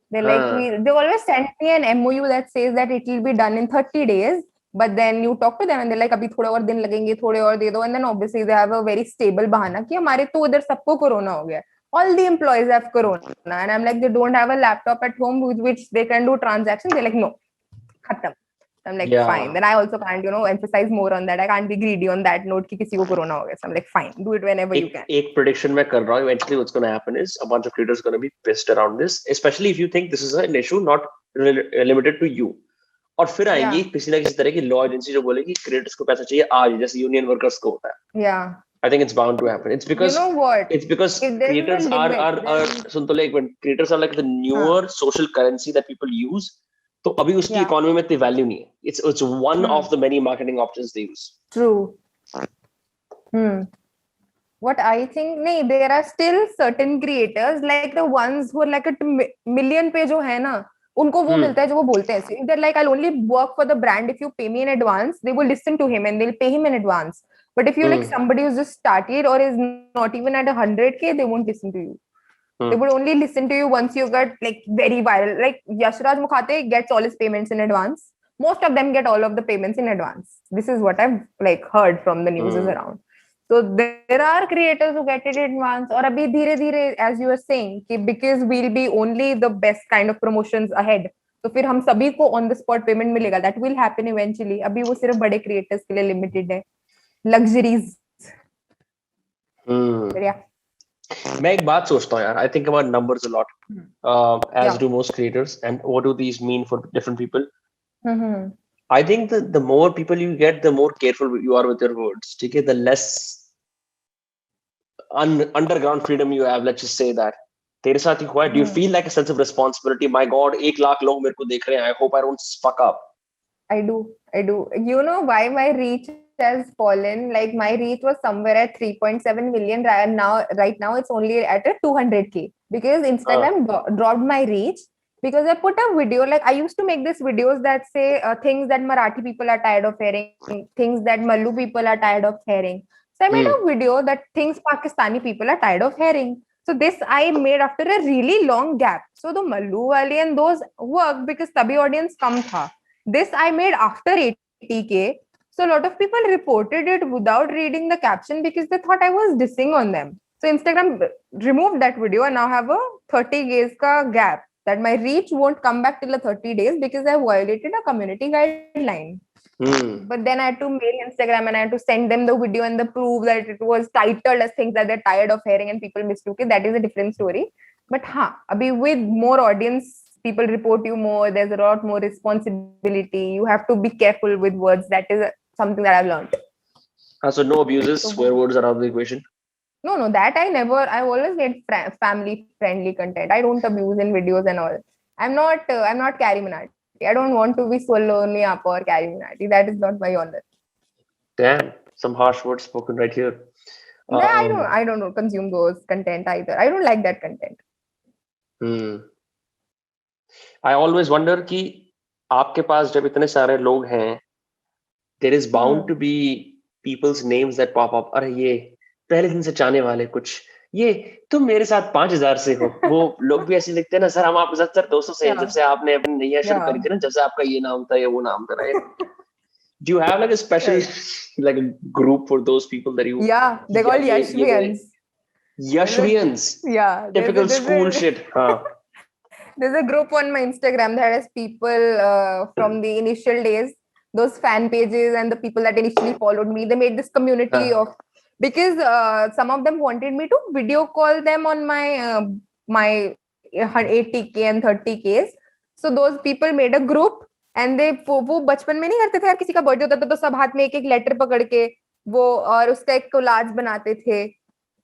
They always send me an MOU that says that it will be done in 30 days. But then you talk to them and they're like, अभी थोड़े और दिन लगेंगे, थोड़े और दे दो. And then obviously they have a very stable बहाना कि हमारे तो उधर सबको कोरोना हो गया. All the employees have corona. And I'm like, they don't have a laptop at home with which they can do transactions. They're like, no, khatam. I'm like, fine. Then I also can't, emphasize more on that. I can't be greedy on that note कि किसी को corona हो गया. So I'm like, fine, do it whenever you can. एक prediction मैं कर रहा हूँ. Eventually what's going to happen is a bunch of creators are going to be pissed around this, especially if you think this is an issue not limited to you. और फिर आएंगी किसी ना किसी तरह की लॉ एजेंसी जो बोलेगी क्रिएटर्स को पैसा चाहिए आज, जैसे यूनियन वर्कर्स को होता है. I think it's bound to happen. It's because it's because creators are सुन तो ले, when creators are like the newer social currency that people use, तो अभी उसकी इकोनॉमी में इतनी वैल्यू नहीं है. It's one of the many marketing options they use. True. What I think, नहीं, there are still certain creators like the ones who are like a million पे जो है ना, उनको वो मिलता है जो वो बोलते हैं. They're like, I'll only work for the brand if you pay me in advance. They will listen to him and they'll pay him in advance. But if you're like somebody who's just started or is not even at 100K, they won't listen to you. They would only listen to you once you get like very viral. Like Yashraj Mukhate gets all his payments in advance. Most of them get all of the payments in advance. This is what I've like heard from the news around. So there are creators who get it in advance. Or abhi dheere dheere, as you were saying, because we'll be only the best kind of promotions ahead. So फिर हम सभी को on the spot payment मिलेगा. That will happen eventually. अभी वो सिर्फ बड़े creators के लिए limited है. Luxuries. मैं एक बात सोचता हूँ यार. I think about numbers a lot, as do most creators. And what do these mean for different people? I think the more people you get, the more careful you are with your words. Okay, the less underground freedom you have. Let's just say that. तेरे साथ ही हुआ है? Do you feel like a sense of responsibility? My God, 1 lakh लोग मेरे को देख रहे हैं. I hope I don't fuck up. I do. You know why my reach has fallen? Like my reach was somewhere at 3.7 million. Right now it's only at a 200K because Instagram dropped my reach because I put a video. Like I used to make these videos that say things that Marathi people are tired of hearing, things that Mallu people are tired of hearing. So I made a video that things Pakistani people are tired of hearing. So this I made after a really long gap. So the Mallu wali and those work because tabhi audience kam tha. This I made after 80K. So a lot of people reported it without reading the caption because they thought I was dissing on them. So Instagram removed that video and now have a 30 days ka gap that my reach won't come back till the 30 days because I violated a community guideline. But then I had to mail Instagram and I had to send them the video and the proof that it was titled as things that they're tired of hearing and people mistook it. That is a different story. But abhi with more audience, people report you more. There's a lot more responsibility. You have to be careful with words. That is something that I've learned. So no abuses, swear words are out of the equation? No, that I never. I always get family-friendly content. I don't abuse in videos and all. I'm not Carrie Minati. I don't want to be Soloni Appa or Carrie Minati. That is not my honor. Damn, some harsh words spoken right here. I don't consume those content either. I don't like that content. I always wonder कि आपके पास जब इतने सारे लोग हैं, there is bound to be people's names that pop up. अरे ये पहले दिन से चाहने वाले कुछ, ये तुम मेरे साथ 5000 से हो. वो लोग भी ऐसे लिखते हैं ना, सर हम आपके साथ सर 200 से जब से आपने अपनी नैया शुरू करी थी ना, जब से आपका ये नाम था या वो नाम था ना. Do you have like a special like a group for those people that you? Yeah, they call Yashvians. Yashvians. Yeah, typical school shit. There's a group on my Instagram that has people from the initial days, those fan pages and the people that initially followed me. They made this community of, because some of them wanted me to video call them on my 80K and 30Ks. So those people made a group and they वो बचपन में नहीं करते थे यार, किसी का birthday होता था तो सब हाथ में एक एक लेटर पकड़ के वो और उसका एक कोलाज बनाते थे,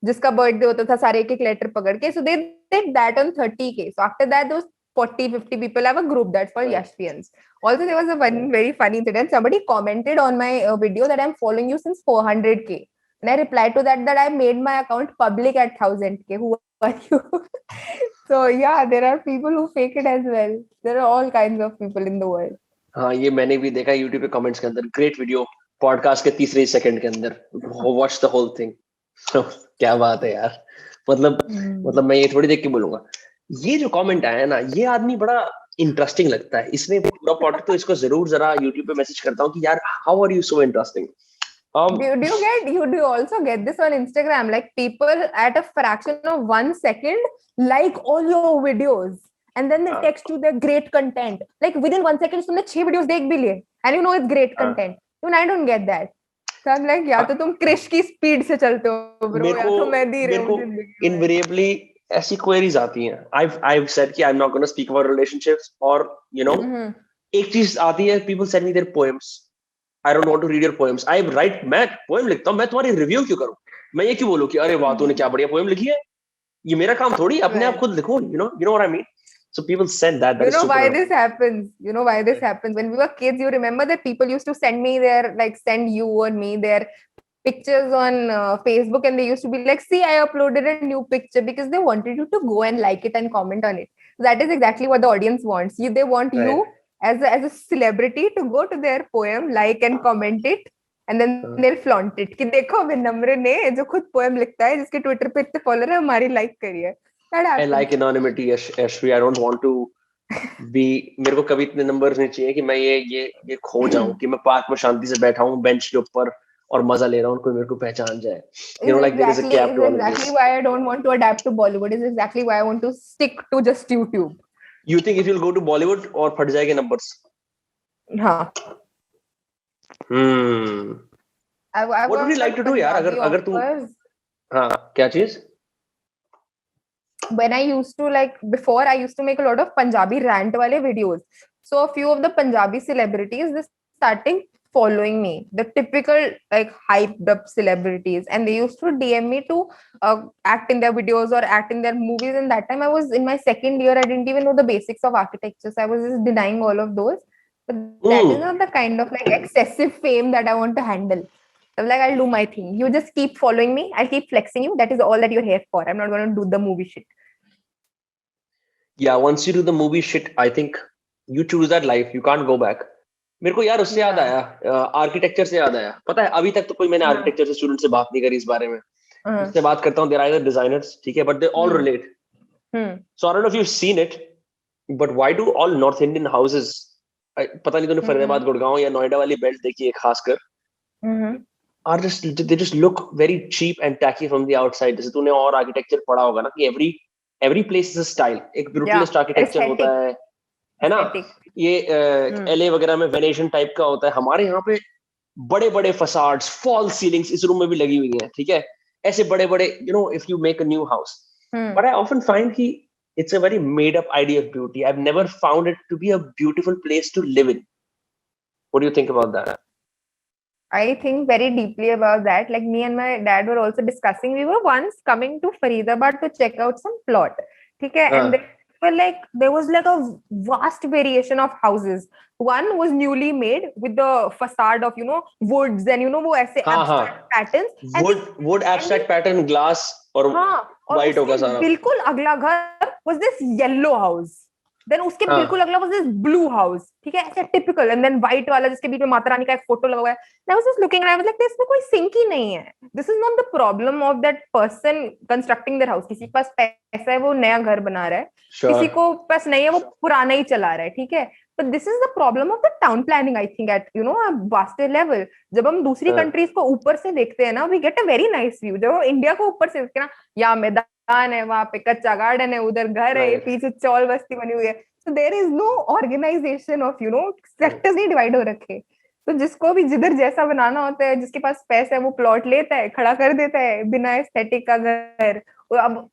जिसका बर्थडे होता था सारे एक एक लेटर पकड़ के. So they did that on 30K. So after that those 40-50 people have a group that's called Yashvians. Also there was a very funny incident. Somebody commented on my video that I'm following you since 400K. And I replied to that I made my account public at 1000K. Who are you? So yeah, there are people who fake it as well. There are all kinds of people in the world. हाँ, ये मैंने भी देखा YouTube पे comments के अंदर. Great video, podcast के 3 second के अंदर वॉच द होल थिंग. क्या बात है यार. मतलब मैं ये थोड़ी देख के बोलूंगा. ये जो कमेंट आया है ना, ये आदमी बड़ा इंटरेस्टिंग लगता है. इसने पूरा पॉडकास्ट तो इसको जरूर जरा YouTube पे मैसेज करता हूँ कि यार how are you so interesting. Do you also get this on Instagram? Like people at a fraction of 1 second like all your videos and then they text you their great content. Like within 1 second तुमने 6 videos देख भी लिए and you know it's great content. Even I don't get that. So I'm like या तो तुम क्रिश की speed से चलते हो ब्रो, या तो मैं धीरे हूँ. Invariably ऐसी queries आती हैं. I've said कि I'm not going to speak about relationships or you know एक चीज आती है, people send me their poems. I don't want to read your poems. I write, मैं poem लिखता हूँ, मैं तुम्हारी रिव्यू क्यों करूँ? मैं ये क्यों बोलूँ कि अरे वाह तूने क्या बढ़िया poem लिखी है. ये मेरा काम थोड़ी, अपने आप खुद लिखो. You know what I mean? So people send that. You know why this happens? You know why this happens? When we were kids, you remember that people used to send me send you or me their pictures on Facebook, and they used to be like, see, I uploaded a new picture, because they wanted you to go and like it and comment on it. So that is exactly what the audience wants. They want you as a celebrity to go to their poem, like and comment it, and then they'll flaunt it. कि देखो विनम्र ने जो खुद poem लिखता है, जिसके Twitter पे इतने follower है, हमारी like करी है. I like anonymity, Ashvi. I don't want to be. मेरे को कभी इतने numbers नहीं चाहिए कि मैं ये खो जाऊं, कि मैं पार्क में शांति से बैठा हूं बेंच के ऊपर और मजा ले रहा हूं, कोई मेरे को पहचान जाए. You know, like there is a cap to all of this. Exactly why I don't want to adapt to Bollywood. Is exactly why I want to stick to just YouTube. You think if you'll go to Bollywood और फट जाएंगे numbers? हाँ. What would you like to do यार? अगर तू हाँ क्या चीज? When I used to before I used to make a lot of Punjabi rant wale videos. So a few of the Punjabi celebrities, this starting following me, the typical like hyped up celebrities, and they used to DM me to act in their videos or act in their movies. And that time I was in my second year, I didn't even know the basics of architecture, so I was just denying all of those. But that is not the kind of like excessive fame that I want to handle. I'm like, I'll do my thing, you just keep following me, I'll keep flexing you, that is all that you're here for. I'm not going to do the movie shit. Yeah, once you do the movie shit, I think you choose that life, you can't go back. मेरे को यार उससे याद आया, architecture से याद आया. पता है अभी तक तो कोई मैंने आर्किटेक्चर से स्टूडेंट से बात नहीं करी इस बारे में. उससे बात करता हूँ, देयर आर डिजाइनर्स, ठीक है, but they all relate. So I don't know if you seen it, but why do all north Indian houses, पता नहीं तूने फरीदाबाद, गुड़गांव या नोएडा वाली बेल्ट देखी है खासकर, are just they just look very cheap and tacky from the outside. जैसे तूने और आर्किटेक्चर पढ़ा होगा ना कि every place is a style. एक ब्रूटलिस्ट आर्किटेक्चर होता है ना. ये LA वगैरह में वेनेशियन टाइप का होता है. हमारे यहाँ पे बड़े बड़े फसाड्स, फॉल्स सीलिंग्स इस रूम में भी लगी हुई हैं, ठीक है, ऐसे बड़े बड़े, you know, if you make a new house. But I often find कि it's a very made up idea of beauty. I've never found it to be a beautiful place to live in. What do you think about that? I think very deeply about that. Like me and my dad were also discussing. We were once coming to Faridabad to check out some plot. Okay, and there was like a vast variation of houses. One was newly made with the facade of, you know, woods and, you know, वो ऐसे abstract patterns. Wood abstract pattern, glass और white होगा सारा. बिल्कुल अगला घर was this yellow house. Then उसके बिल्कुल अगला was this blue house, ठीक है, ऐसे typical, and then white वाला जिसके बीच में माता रानी का एक फोटो लगा हुआ है. I was just looking and I was like, इसमें कोई सिंक ही नहीं है. This is not the problem of that person constructing their house. किसी के पास पैसा है, वो नया घर बना रहा है, किसी को पास नहीं है, वो पुराना ही चला रहा है, ठीक है. But this is the problem of the town planning, I think, at, you know, a vaster level. जब हम दूसरी कंट्रीज को ऊपर से देखते हैं ना, we get a very nice view. जब हम इंडिया को ऊपर से देखते हैं ना, या मैदान है, वहां पे कच्चा गार्डन है, उधर घर है, पीछे चौल बस्ती बनी हुई है. So there is no organization of, you know, sectors नहीं डिवाइड हो रखे. तो जिसको भी जिधर जैसा बनाना होता है, जिसके पास पैसा है, वो प्लॉट लेता है, खड़ा कर देता है बिना एस्थेटिक का घर. अब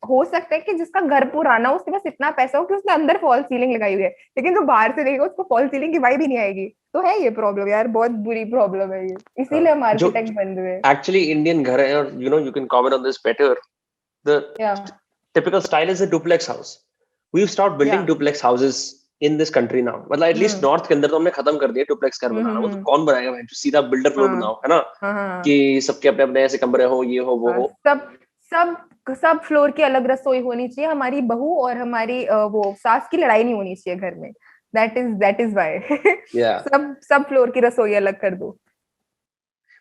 हो सकता है कि जिसका घर पुराना हो, उसके पास इतना पैसा हो कि उसने अंदर फॉल सीलिंग लगाई हुई है, लेकिन जो बाहर से देखेगा उसको फॉल सीलिंग की वाइब ही नहीं आएगी. तो है ये प्रॉब्लम यार, बहुत बुरी प्रॉब्लम है ये, इसीलिए हम आर्किटेक्ट बन रहे हैं. एक्चुअली इंडियन घर है, और you know you can comment on this better. The typical style is a duplex house. We have start building duplex houses in this country now. मतलब एटलीस्ट नॉर्थ के अंदर तो हमने खत्म कर दिया डुप्लेक्स घर बनाना. वो तो कौन बनाएगा भाई, सीधा बिल्डर फ्लोर बनाओ, है ना, कि सबके अपने अपने ऐसे कमरे हो, ये हो, वो हो. सब फ्लोर की अलग रसोई होनी चाहिए. हमारी बहू और हमारी वो सास की लड़ाई नहीं होनी चाहिए घर में. that is why सब फ्लोर की रसोई अलग कर दो.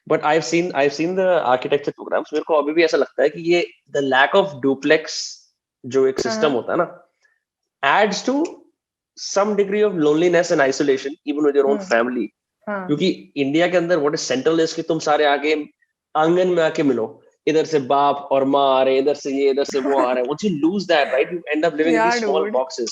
But I've seen the architecture programs. मेरे को अभी भी ऐसा लगता है कि ये the lack of duplex जो एक सिस्टम होता है ना, adds to some degree of loneliness and isolation even with your own family. क्योंकि इंडिया के अंदर what is central is कि तुम सारे आके आंगन में आके मिलो, इधर से बाप और माँ आ रहे, इधर से ये, इधर से वो आ रहे. Once you lose that, right, you end up living in these small boxes.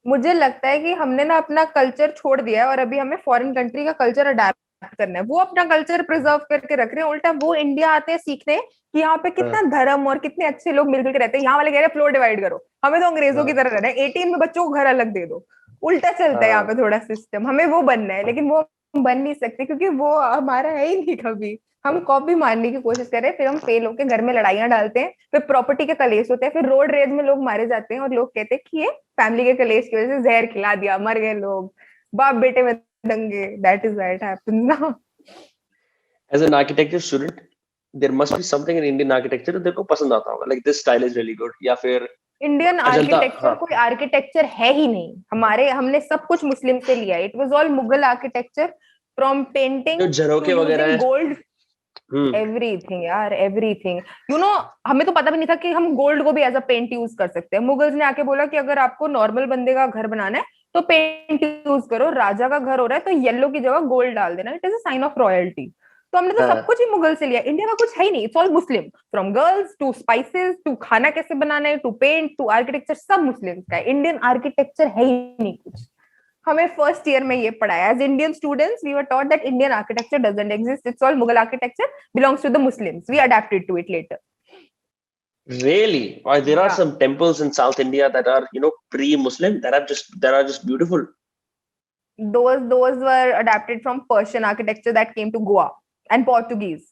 मुझे लगता है कि हमने ना अपना कल्चर छोड़ दिया है और अभी हमें फॉरेन कंट्री का कल्चर अडैप्ट करना है. वो अपना कल्चर प्रिजर्व करके रख रहे हैं, उल्टा वो इंडिया आते हैं सीखने कि यहाँ पे कितना धर्म और कितने अच्छे लोग मिलजुल के रहते हैं. यहाँ वाले कह रहे हैं फ्लोर डिवाइड करो, हमें तो अंग्रेजों की तरह रहना है, 18 में बच्चों को घर अलग दे दो. उल्टा चलता है यहाँ पे थोड़ा सिस्टम. हमें वो बनना है, लेकिन वो बन नहीं सकते क्योंकि वो हमारा है ही नहीं. कभी हम कॉपी मारने की कोशिश कर रहे हैं, फिर हम फेल होकर घर में लड़ाइयां डालते हैं, फिर प्रॉपर्टी के कलेश होते हैं, फिर रोड रेज में लोग मारे जाते हैं और लोग कहते हैं कि ये फैमिली के कलेश की वजह से जहर खिला दिया, मर गए लोग, बाप बेटे में दंगे. That is what happens now. As an architecture student, there must be something in Indian architecture that तेरे को पसंद आता होगा, like this style is really good, या फिर इंडियन आर्किटेक्चर कोई आर्किटेक्चर है ही नहीं. हमने सब कुछ मुस्लिम से लिया. It was all Mughal architecture, from painting जो झरोके वगैरह, गोल्ड, एवरीथिंग यार, एवरीथिंग. यू नो, हमें तो पता भी नहीं था कि हम गोल्ड को भी एज अ पेंट यूज कर सकते हैं. मुगल्स ने आके बोला कि अगर आपको नॉर्मल बंदे का घर बनाना है तो पेंट यूज करो. राजा का घर हो रहा है तो येलो की जगह गोल्ड डाल देना, it is a sign of royalty. तो हमने तो सब कुछ ही मुगल से लिया. इंडिया का कुछ है ही नहीं. It's all Muslim, from girls to spices to खाना कैसे बनाना है टू पेंट टू आर्किटेक्चर, सब मुस्लिम का है. इंडियन आर्किटेक्चर है ही नहीं कुछ. हमें फर्स्ट ईयर में ये पढ़ाया. As Indian students we were taught that Indian architecture doesn't exist. It's all Mughal architecture, belongs to the Muslims. We adapted to it later. Really? Why, there are some temples in South India that are, you know, pre-Muslim that are just beautiful. those were adapted from Persian architecture that came to Goa and Portuguese.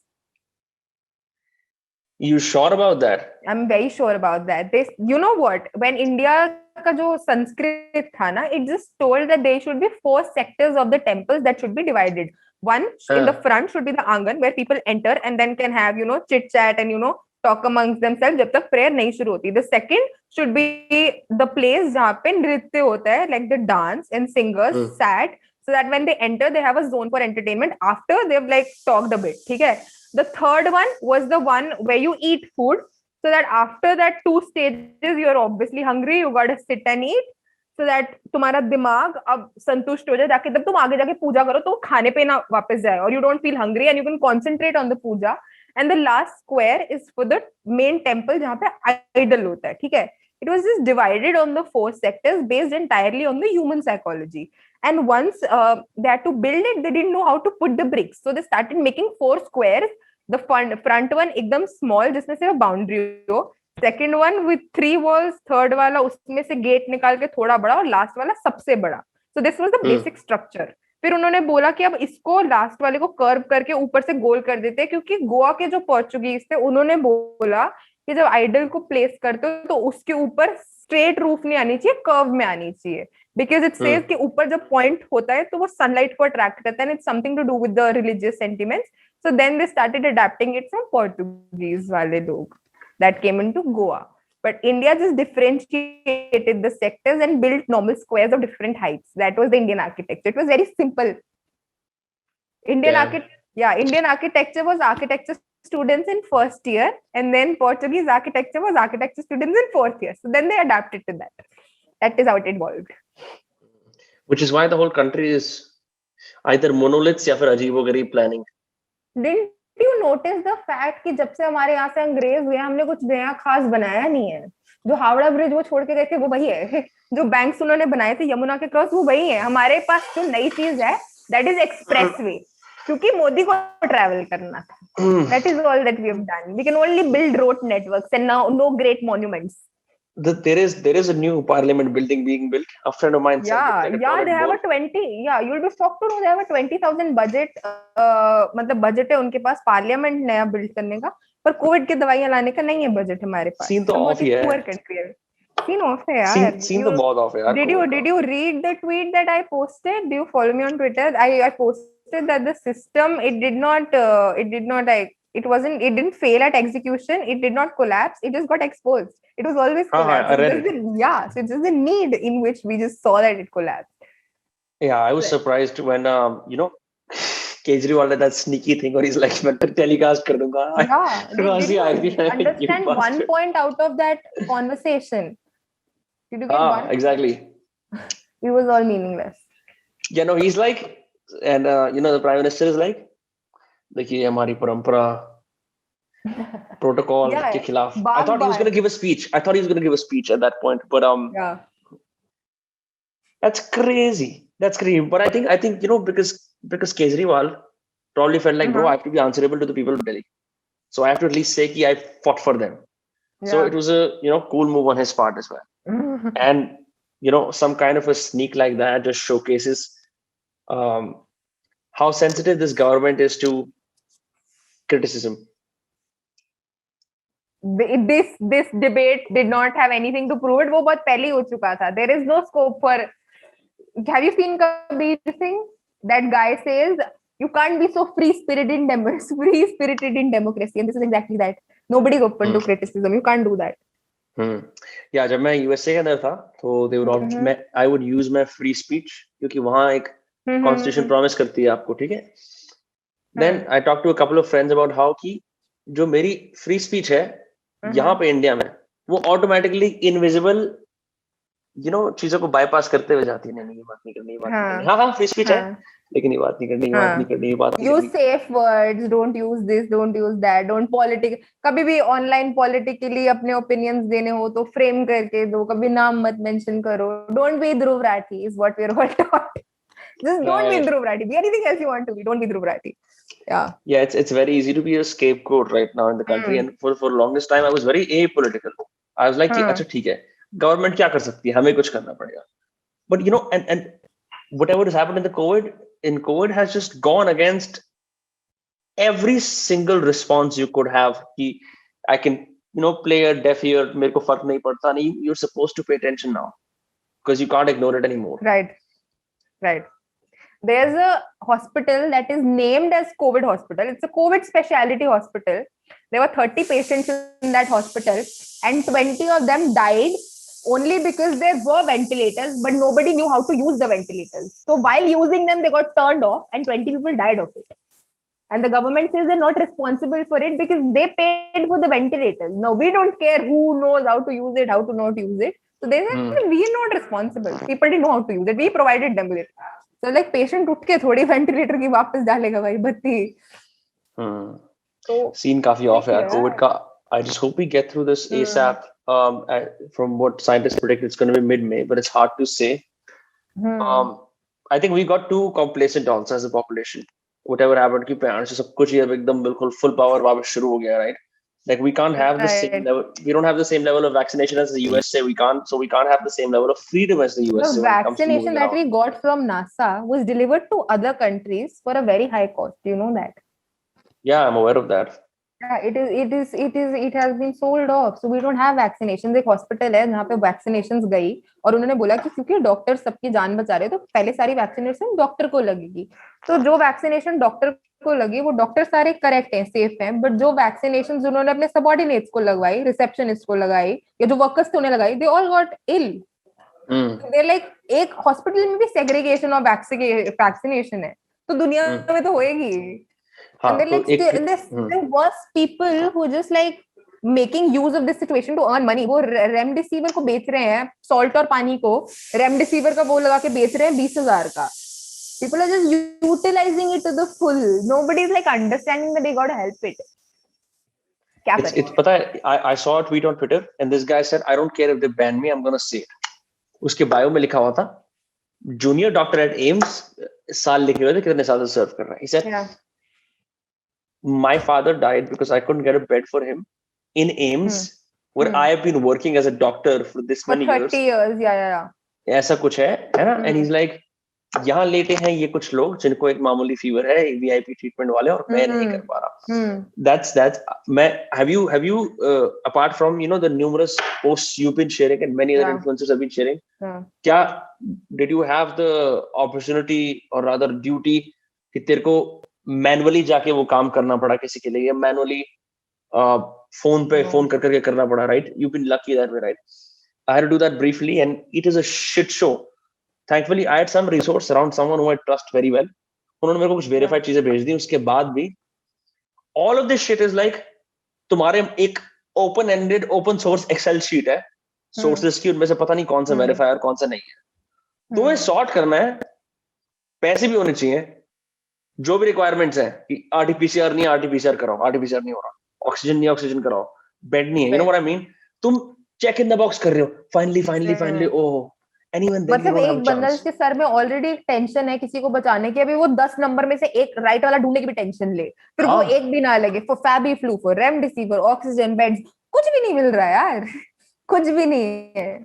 You sure about that? I'm very sure about that. You know what? When India का जो Sanskrit था ना, it just told that there should be 4 sectors of the temples that should be divided. One in the front should be the angan, where people enter and then can have, chit chat and, talk amongst themselves जब तक prayer नहीं शुरू होती. The second should be the place जहाँ पे नृत्य होता है, like the dance and singers sat, so that when they enter, they have a zone for entertainment after they've like talked a bit. ठीक है? The third one was the one where you eat food, so that after that 2 stages, you're obviously hungry, you gotta sit and eat, so that तुम्हारा दिमाग अब संतुष्ट हो जाए, ताकि जब तुम आगे जाके पूजा करो तो खाने पे ना वापस जाए, और you don't feel hungry and you can concentrate on the puja. And the last square is for the main temple जहाँ पे idol होता है. ठीक है? It was just divided on the 4 sectors based entirely on the human psychology. And once they had to build it, they didn't know how to put the bricks, so they started making 4 squares. The front one एकदम small जिसमें सिर्फ boundary हो, second one with 3 walls, third वाला उसमें से gate निकाल के थोड़ा बड़ा, और last वाला सबसे बड़ा. So this was the basic structure. फिर उन्होंने बोला कि अब इसको लास्ट वाले को कर्व करके ऊपर से गोल कर देते हैं, क्योंकि गोवा के जो पोर्चुगीज थे उन्होंने बोला कि जब आइडल को प्लेस करते हो तो उसके ऊपर स्ट्रेट रूफ नहीं आनी चाहिए, कर्व में आनी चाहिए, बिकॉज इट सेज कि ऊपर जब पॉइंट होता है तो वो सनलाइट को अट्रैक्ट करता है, and it's something to do with the religious sentiments. So then they started adapting it from Portuguese वाले लोग that came into Goa. But India just differentiated the sectors and built normal squares of different heights. That was the Indian architecture. It was very simple. Indian architecture was architecture students in first year, and then Portuguese architecture was architecture students in 4th year. So then they adapted to that. That is how it evolved. Which is why the whole country is either monoliths या फिर अजीबोगरीब planning. Didn't you notice the fact कि जब से हमारे यहाँ से अंग्रेज हुए, हमने कुछ नया खास बनाया नहीं है. जो हावड़ा ब्रिज वो छोड़ के गए थे वो वही है, जो बैंक्स उन्होंने बनाए थे यमुना के क्रॉस वो वही है. हमारे पास जो नई चीज है दैट इज एक्सप्रेसवे, क्योंकि मोदी को ट्रैवल करना था. That is all that we have done. We can only build road networks and no great monuments. There is a new parliament building being built. A friend of mine said they have a 20. Yeah, you'll be shocked to know they have a 20,000 budget. मतलब budget है उनके पास parliament नया build करने का, पर Covid की दवाइयां लाने का नहीं है बजट हमारे पास. सीन तो ऑफ ही है. Scene off है यार. Scene तो बहुत ऑफ है यार. Did you read the tweet that I posted? Do you follow me on Twitter? I posted that the system it didn't fail at execution. It did not collapse. It just got exposed. It was always collapsed. So it's just the need in which we just saw that it collapsed. Yeah, I was surprised when Kejriwal did that sneaky thing where he's like, मैं telecast कर दूंगा. Yeah. Understand one point out of that conversation. Did you get one? Exactly. It was all meaningless. Yeah, no, he's like, and the Prime Minister is like, देखिए हमारी परंपरा protocol के खिलाफ. I thought he was going to give a speech. At that point, but yeah, that's crazy. But I think because Kejriwal probably felt like, bro, I have to be answerable to the people of Delhi, so I have to at least say कि I fought for them. Yeah. So it was a cool move on his part as well. And some kind of a sneak like that just showcases how sensitive this government is to criticism. This debate did not have anything to prove it. वो बहुत पहले हो चुका था. There is no scope for. Have you seen Kabir Singh? That guy says you can't be so free-spirited in democracy, and this is exactly that. Nobody's open to criticism. You can't do that. Yeah, जब मैं USA के अंदर था तो I would use my free speech क्योंकि वहाँ एक Constitution promise करती है आपको, ठीक है? Then I talked to a couple of friends about how कि जो मेरी free speech है यहाँ पे इंडिया में वो automatically invisible चीजों को bypass करते हुए जाती है. नहीं ये बात नहीं करनी, ये बात नहीं करनी. हाँ free speech है लेकिन ये बात नहीं करनी, ये बात नहीं करनी, ये बात नहीं करनी. Use safe words, don't use this, don't use that, don't कभी भी online politically अपने opinions देने हो तो frame करके दो, कभी नाम मत mention करो. Don't be Dhruv Rathi is what we're all taught. Just don't be Dhruv Rathi. Be anything else you want to be. Don't be Dhruv Rathi. Yeah, it's very easy to be a scapegoat right now in the country, and for longest time I was very apolitical. I was like, अच्छा ठीक है, government क्या कर सकती है, हमें कुछ करना पड़ेगा. But and whatever has happened in COVID has just gone against every single response you could have. I can, play a deaf ear, mere ko fark nahi padta nahi. You're supposed to pay attention now because you can't ignore it anymore. Right. There's a hospital that is named as COVID hospital. It's a COVID specialty hospital. There were 30 patients in that hospital and 20 of them died only because there were ventilators, but nobody knew how to use the ventilators. So while using them, they got turned off and 20 people died of it. And the government says they're not responsible for it because they paid for the ventilators. No, we don't care who knows how to use it, how to not use it. So they said, we are not responsible. People didn't know how to use it. We provided them with it. So like patient उठ के थोड़ी ventilator की वापस डालेगा भाई बत्ती. So scene काफी off है COVID का. I just hope we get through this ASAP. From what scientists predict, it's going to be mid-May, but it's hard to say. I think we got too complacent also as a population. Whatever happened, ki parents सब कुछ ये एकदम बिल्कुल full power वापस शुरू हो गया, right? Like we can't have the same level. We don't have the same level of vaccination as the USA. We can't have the same level of freedom as the USA. The vaccination that we got from NASA was delivered to other countries for a very high cost. Do you know that? Yeah, I'm aware of that. Yeah, it has been sold off. So we don't have vaccinations. एक hospital है जहाँ पे vaccinations गई और उन्होंने बोला कि क्योंकि डॉक्टर सबकी जान बचा रहे तो पहले सारी वैक्सीनेशन डॉक्टर को लगेगी. तो जो वैक्सीनेशन डॉक्टर को लगी वो डॉक्टर सारे करेक्ट हैं, सेफ हैं, बट जो वैक्सीनेशन उन्होंने अपने सबऑर्डिनेट्स को लगवाई, रिसेप्शनिस्ट को लगाई या जो वर्कर्स थे उन्हें लगाई, they all got ill. They like एक हॉस्पिटल में भी सेग्रीगेशन ऑफ वैक्सीनेशन है तो दुनिया में तो होएगी. And they're like there was people who just like making use of this situation to earn money. वो रेमडेसिविर को बेच रहे हैं, सॉल्ट और पानी को रेमडेसिविर का वो लगा के बेच रहे हैं 20,000 का. People are just utilizing it to the full. Nobody is like understanding that they got to help it. It's पता है, I saw a tweet on Twitter and this guy said, I don't care if they ban me, I'm going to say it. उसके bio में लिखा हुआ था junior doctor at AIIMS, साल लिखे हुए थे कितने साल से सर्व कर रहा है. He said, my father died because I couldn't get a bed for him in AIIMS, where I have been working as a doctor for this many years. 30 years, yeah. ऐसा कुछ है ना? And he's like, यहाँ लेटे हैं ये कुछ लोग जिनको एक मामूली फीवर है, VIP ट्रीटमेंट वाले, और मैं नहीं कर पा रहा. That's मैं have you apart from the numerous posts you've been sharing and many other influencers have been sharing, क्या did you have the opportunity or rather duty कि तेरे को मैनुअली जाके वो काम करना पड़ा किसी के लिए, या मैनुअली फोन पे फोन करके करना पड़ा, right? You been lucky that way, right? I had to do that briefly and it is a shit show. Thankfully I had some resource around someone who I trust very well. उन्होंने मेरे को कुछ verified चीजें भेज दी. उसके बाद भी all of this shit is like तुम्हारे एक open ended open source Excel sheet है सोर्सेस की, उनमें से पता नहीं कौन सा वेरीफाई और कौन सा नहीं है. तुम्हें सॉर्ट करना है, पैसे भी होने चाहिए, जो भी रिक्वायरमेंट्स है कि आरटीपीसीआर नहीं, आरटीपीसीआर कराओ, आरटीपीसीआर नहीं हो रहा, ऑक्सीजन नहीं, ऑक्सीजन कराओ, बेड नहीं है, you know what I mean. तुम चेक इन द बॉक्स कर रहे हो, फाइनली ओह एनीवन. मतलब एक बंदा जिसके सर में ऑलरेडी एक टेंशन है किसी को बचाने की, अभी वो 10 नंबर में से एक राइट वाला ढूंढने की भी टेंशन ले, फिर वो एक भी ना लगे for FabiFlu, for remdesivir, oxygen, beds, कुछ भी नहीं मिल रहा यार. कुछ भी नहीं है.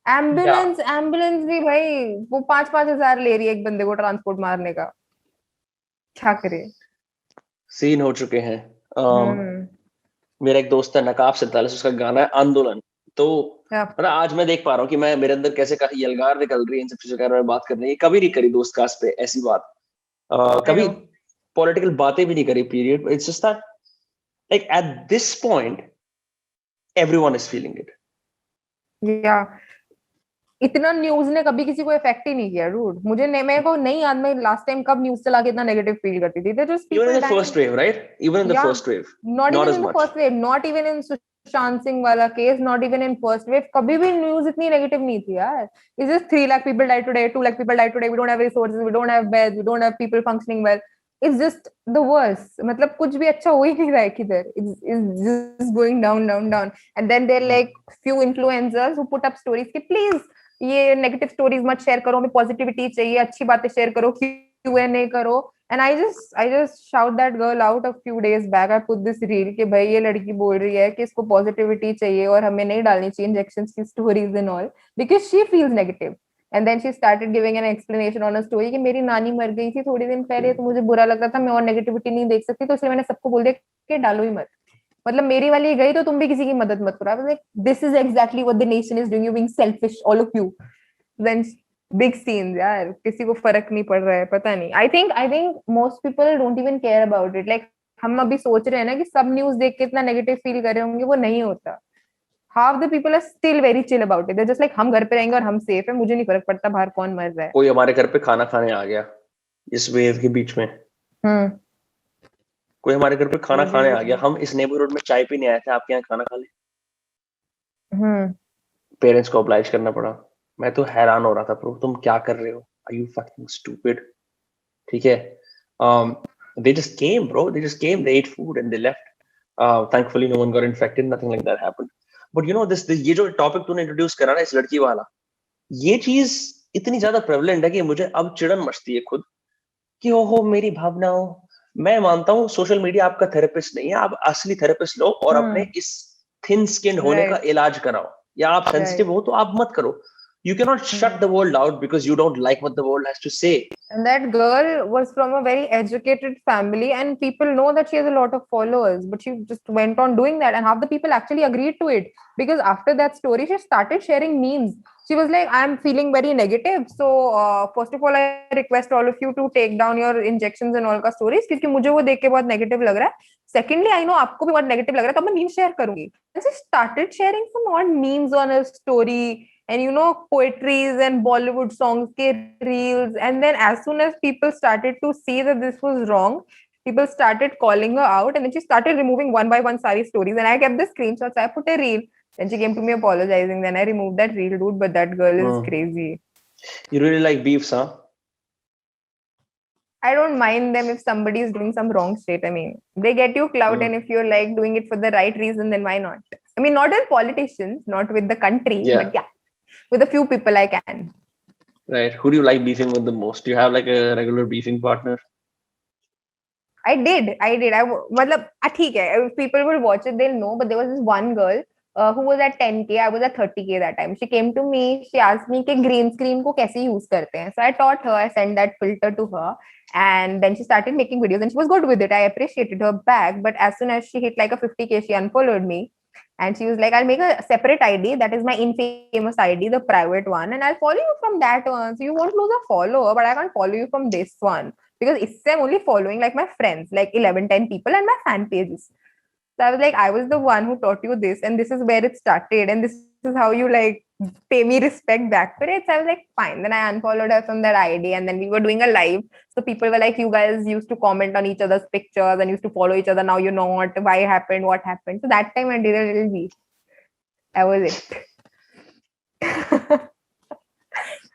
एम्बुलेंस भी भाई वो 5-5 हजार ले रही है एक बंदे को ट्रांसपोर्ट मारने का. क्या करे, सीन हो चुके हैं. मेरा एक दोस्त है नकाब 47, उसका गाना है आंदोलन. तो आज मैं देख पा रहा हूँ कि मैं मेरे अंदर कैसे यलगार निकल रही है इन सब चीजों के बारे में बात करने की. कभी नहीं करी दोस्त कास्ट पे ऐसी बात, कभी पॉलिटिकल बातें भी नहीं करी, period. It's just that like at this point everyone is feeling it. या इतना न्यूज ने कभी किसी को इफेक्ट ही नहीं किया. रूड मुझे मेरे को नहीं याद मैं लास्ट टाइम कब न्यूज चला के इतना नेगेटिव फील करती थी. Even in the first wave, right? Even in the first wave. Not even in the first wave. Not even in Sushant Singh वाला case. Not even in first wave. कभी भी news इतनी नेगेटिव नहीं थी यार. It's just 3 lakh people died today, 2 lakh people died today. We don't have resources, we don't have beds, we don't have people functioning well. It's just the worst. मतलब कुछ भी अच्छा हो ही नहीं रहा है किधर. It's just going down. And then there are like few influencers who put up stories कि please ये नेगेटिव स्टोरीज मत शेयर करो, हमें पॉजिटिविटी चाहिए, अच्छी बातें शेयर करो, Q&A करो. And I just shout that girl out a few days back. I put this reel कि भाई ये लड़की बोल रही है कि इसको पॉजिटिविटी चाहिए और हमें नहीं डालनी चाहिए इंजेक्शंस की stories and all because she feels negative. And then she started giving an explanation on a story कि मेरी नानी मर गई थी थोड़े दिन पहले, तो मुझे बुरा लग रहा था, मैं और नेगेटिविटी नहीं देख सकती, तो इसलिए मैंने सबको बोल दिया कि डालो ही मत, मतलब मेरी वाली गई तो तुम भी किसी की मदद मत करो. I was like, this is exactly what the nation is doing. You being selfish, all of you. Then big scenes, यार किसी को फर्क नहीं पड़ रहा है, पता नहीं. I think most people don't even care about it. Like हम अभी सोच रहे हैं ना कि सब न्यूज देख के इतना नेगेटिव फील कर रहे होंगे, वो नहीं होता. Half the people are still very chill about it. They're just like हम घर पे रहेंगे और हम सेफ है, मुझे नहीं फर्क पड़ता बाहर कौन मर रहा है. कोई हमारे घर पे खाना खाने आ गया इस वेव के बीच में. कोई हमारे घर पे खाना खाने आ गया, हम इस नेबरहुड में चाय पीने आए थे, आपके यहाँ खाना खा ले. पेरेंट्स को ऑब्लाइज करना पड़ा. मैं तो हैरान हो रहा था, प्रो तुम क्या कर रहे हो, आर यू फकिंग स्टूपिड. ठीक है, they just came, bro, they just came, they ate food and they left. Thankfully no one got infected, nothing like that happened. But you know this ये जो topic तूने introduce करा ना इस लड़की वाला, ये चीज इतनी ज्यादा प्रेवलेंट है कि मुझे अब चिड़न मचती है खुद कि ओहो मेरी भावनाओं. मैं मानता हूँ सोशल मीडिया आपका थेरेपिस्ट नहीं है, आप असली थेरेपिस्ट लो और अपने इस थिन स्किन होने का इलाज कराओ. या आप सेंसिटिव हो तो आप मत करो. You cannot shut the world out because you don't like what the world has to say. And that girl was from a very educated family and people know that she has a lot of followers, but she just went on doing that and half the people actually agreed to it because after that story she started sharing memes. She was like, I'm feeling very negative, so first of all I request all of you to take down your injections and all का stories क्योंकि मुझे वो देख के बहुत negative लग रहा है. Secondly, I know आपको भी बहुत negative लग रहा है, तो मैं memes share करूंगी. And she started sharing some odd memes on her story. And you know, poetries and Bollywood songs ke reels. And then as soon as people started to see that this was wrong, people started calling her out. And then she started removing one by one sari stories. And I kept the screenshots. I put a reel. Then she came to me apologizing. Then I removed that reel, dude. But that girl is crazy. You really like beefs, huh? I don't mind them if somebody is doing some wrong shit. I mean, they get you clout. And if you're like doing it for the right reason, then why not? I mean, not with politicians, not with the country, but yeah. With a few people I can. Right. Who do you like beefing with the most? Do you have like a regular beefing partner? I did. Matlab, theek hai. If people will watch it, they'll know. But there was this one girl who was at 10K. I was at 30K that time. She came to me. She asked me कि green screen को कैसे use करते हैं. So I taught her. I sent that filter to her. And then she started making videos. And she was good with it. I appreciated her back. But as soon as she hit like a 50K, she unfollowed me. And she was like, I'll make a separate ID. That is my infamous ID, the private one. And I'll follow you from that one. So you won't lose a follower, but I can't follow you from this one. Because I'm only following like my friends, like 11, 10 people and my fan pages. So I was like, I was the one who taught you this. And this is where it started. And this is how you like pay me respect back for it. So I was like, fine. Then I unfollowed her from that ID. And then we were doing a live. So people were like, you guys used to comment on each other's pictures and used to follow each other. Now you're not. Why happened? What happened? So that time I did a little beef. That was it.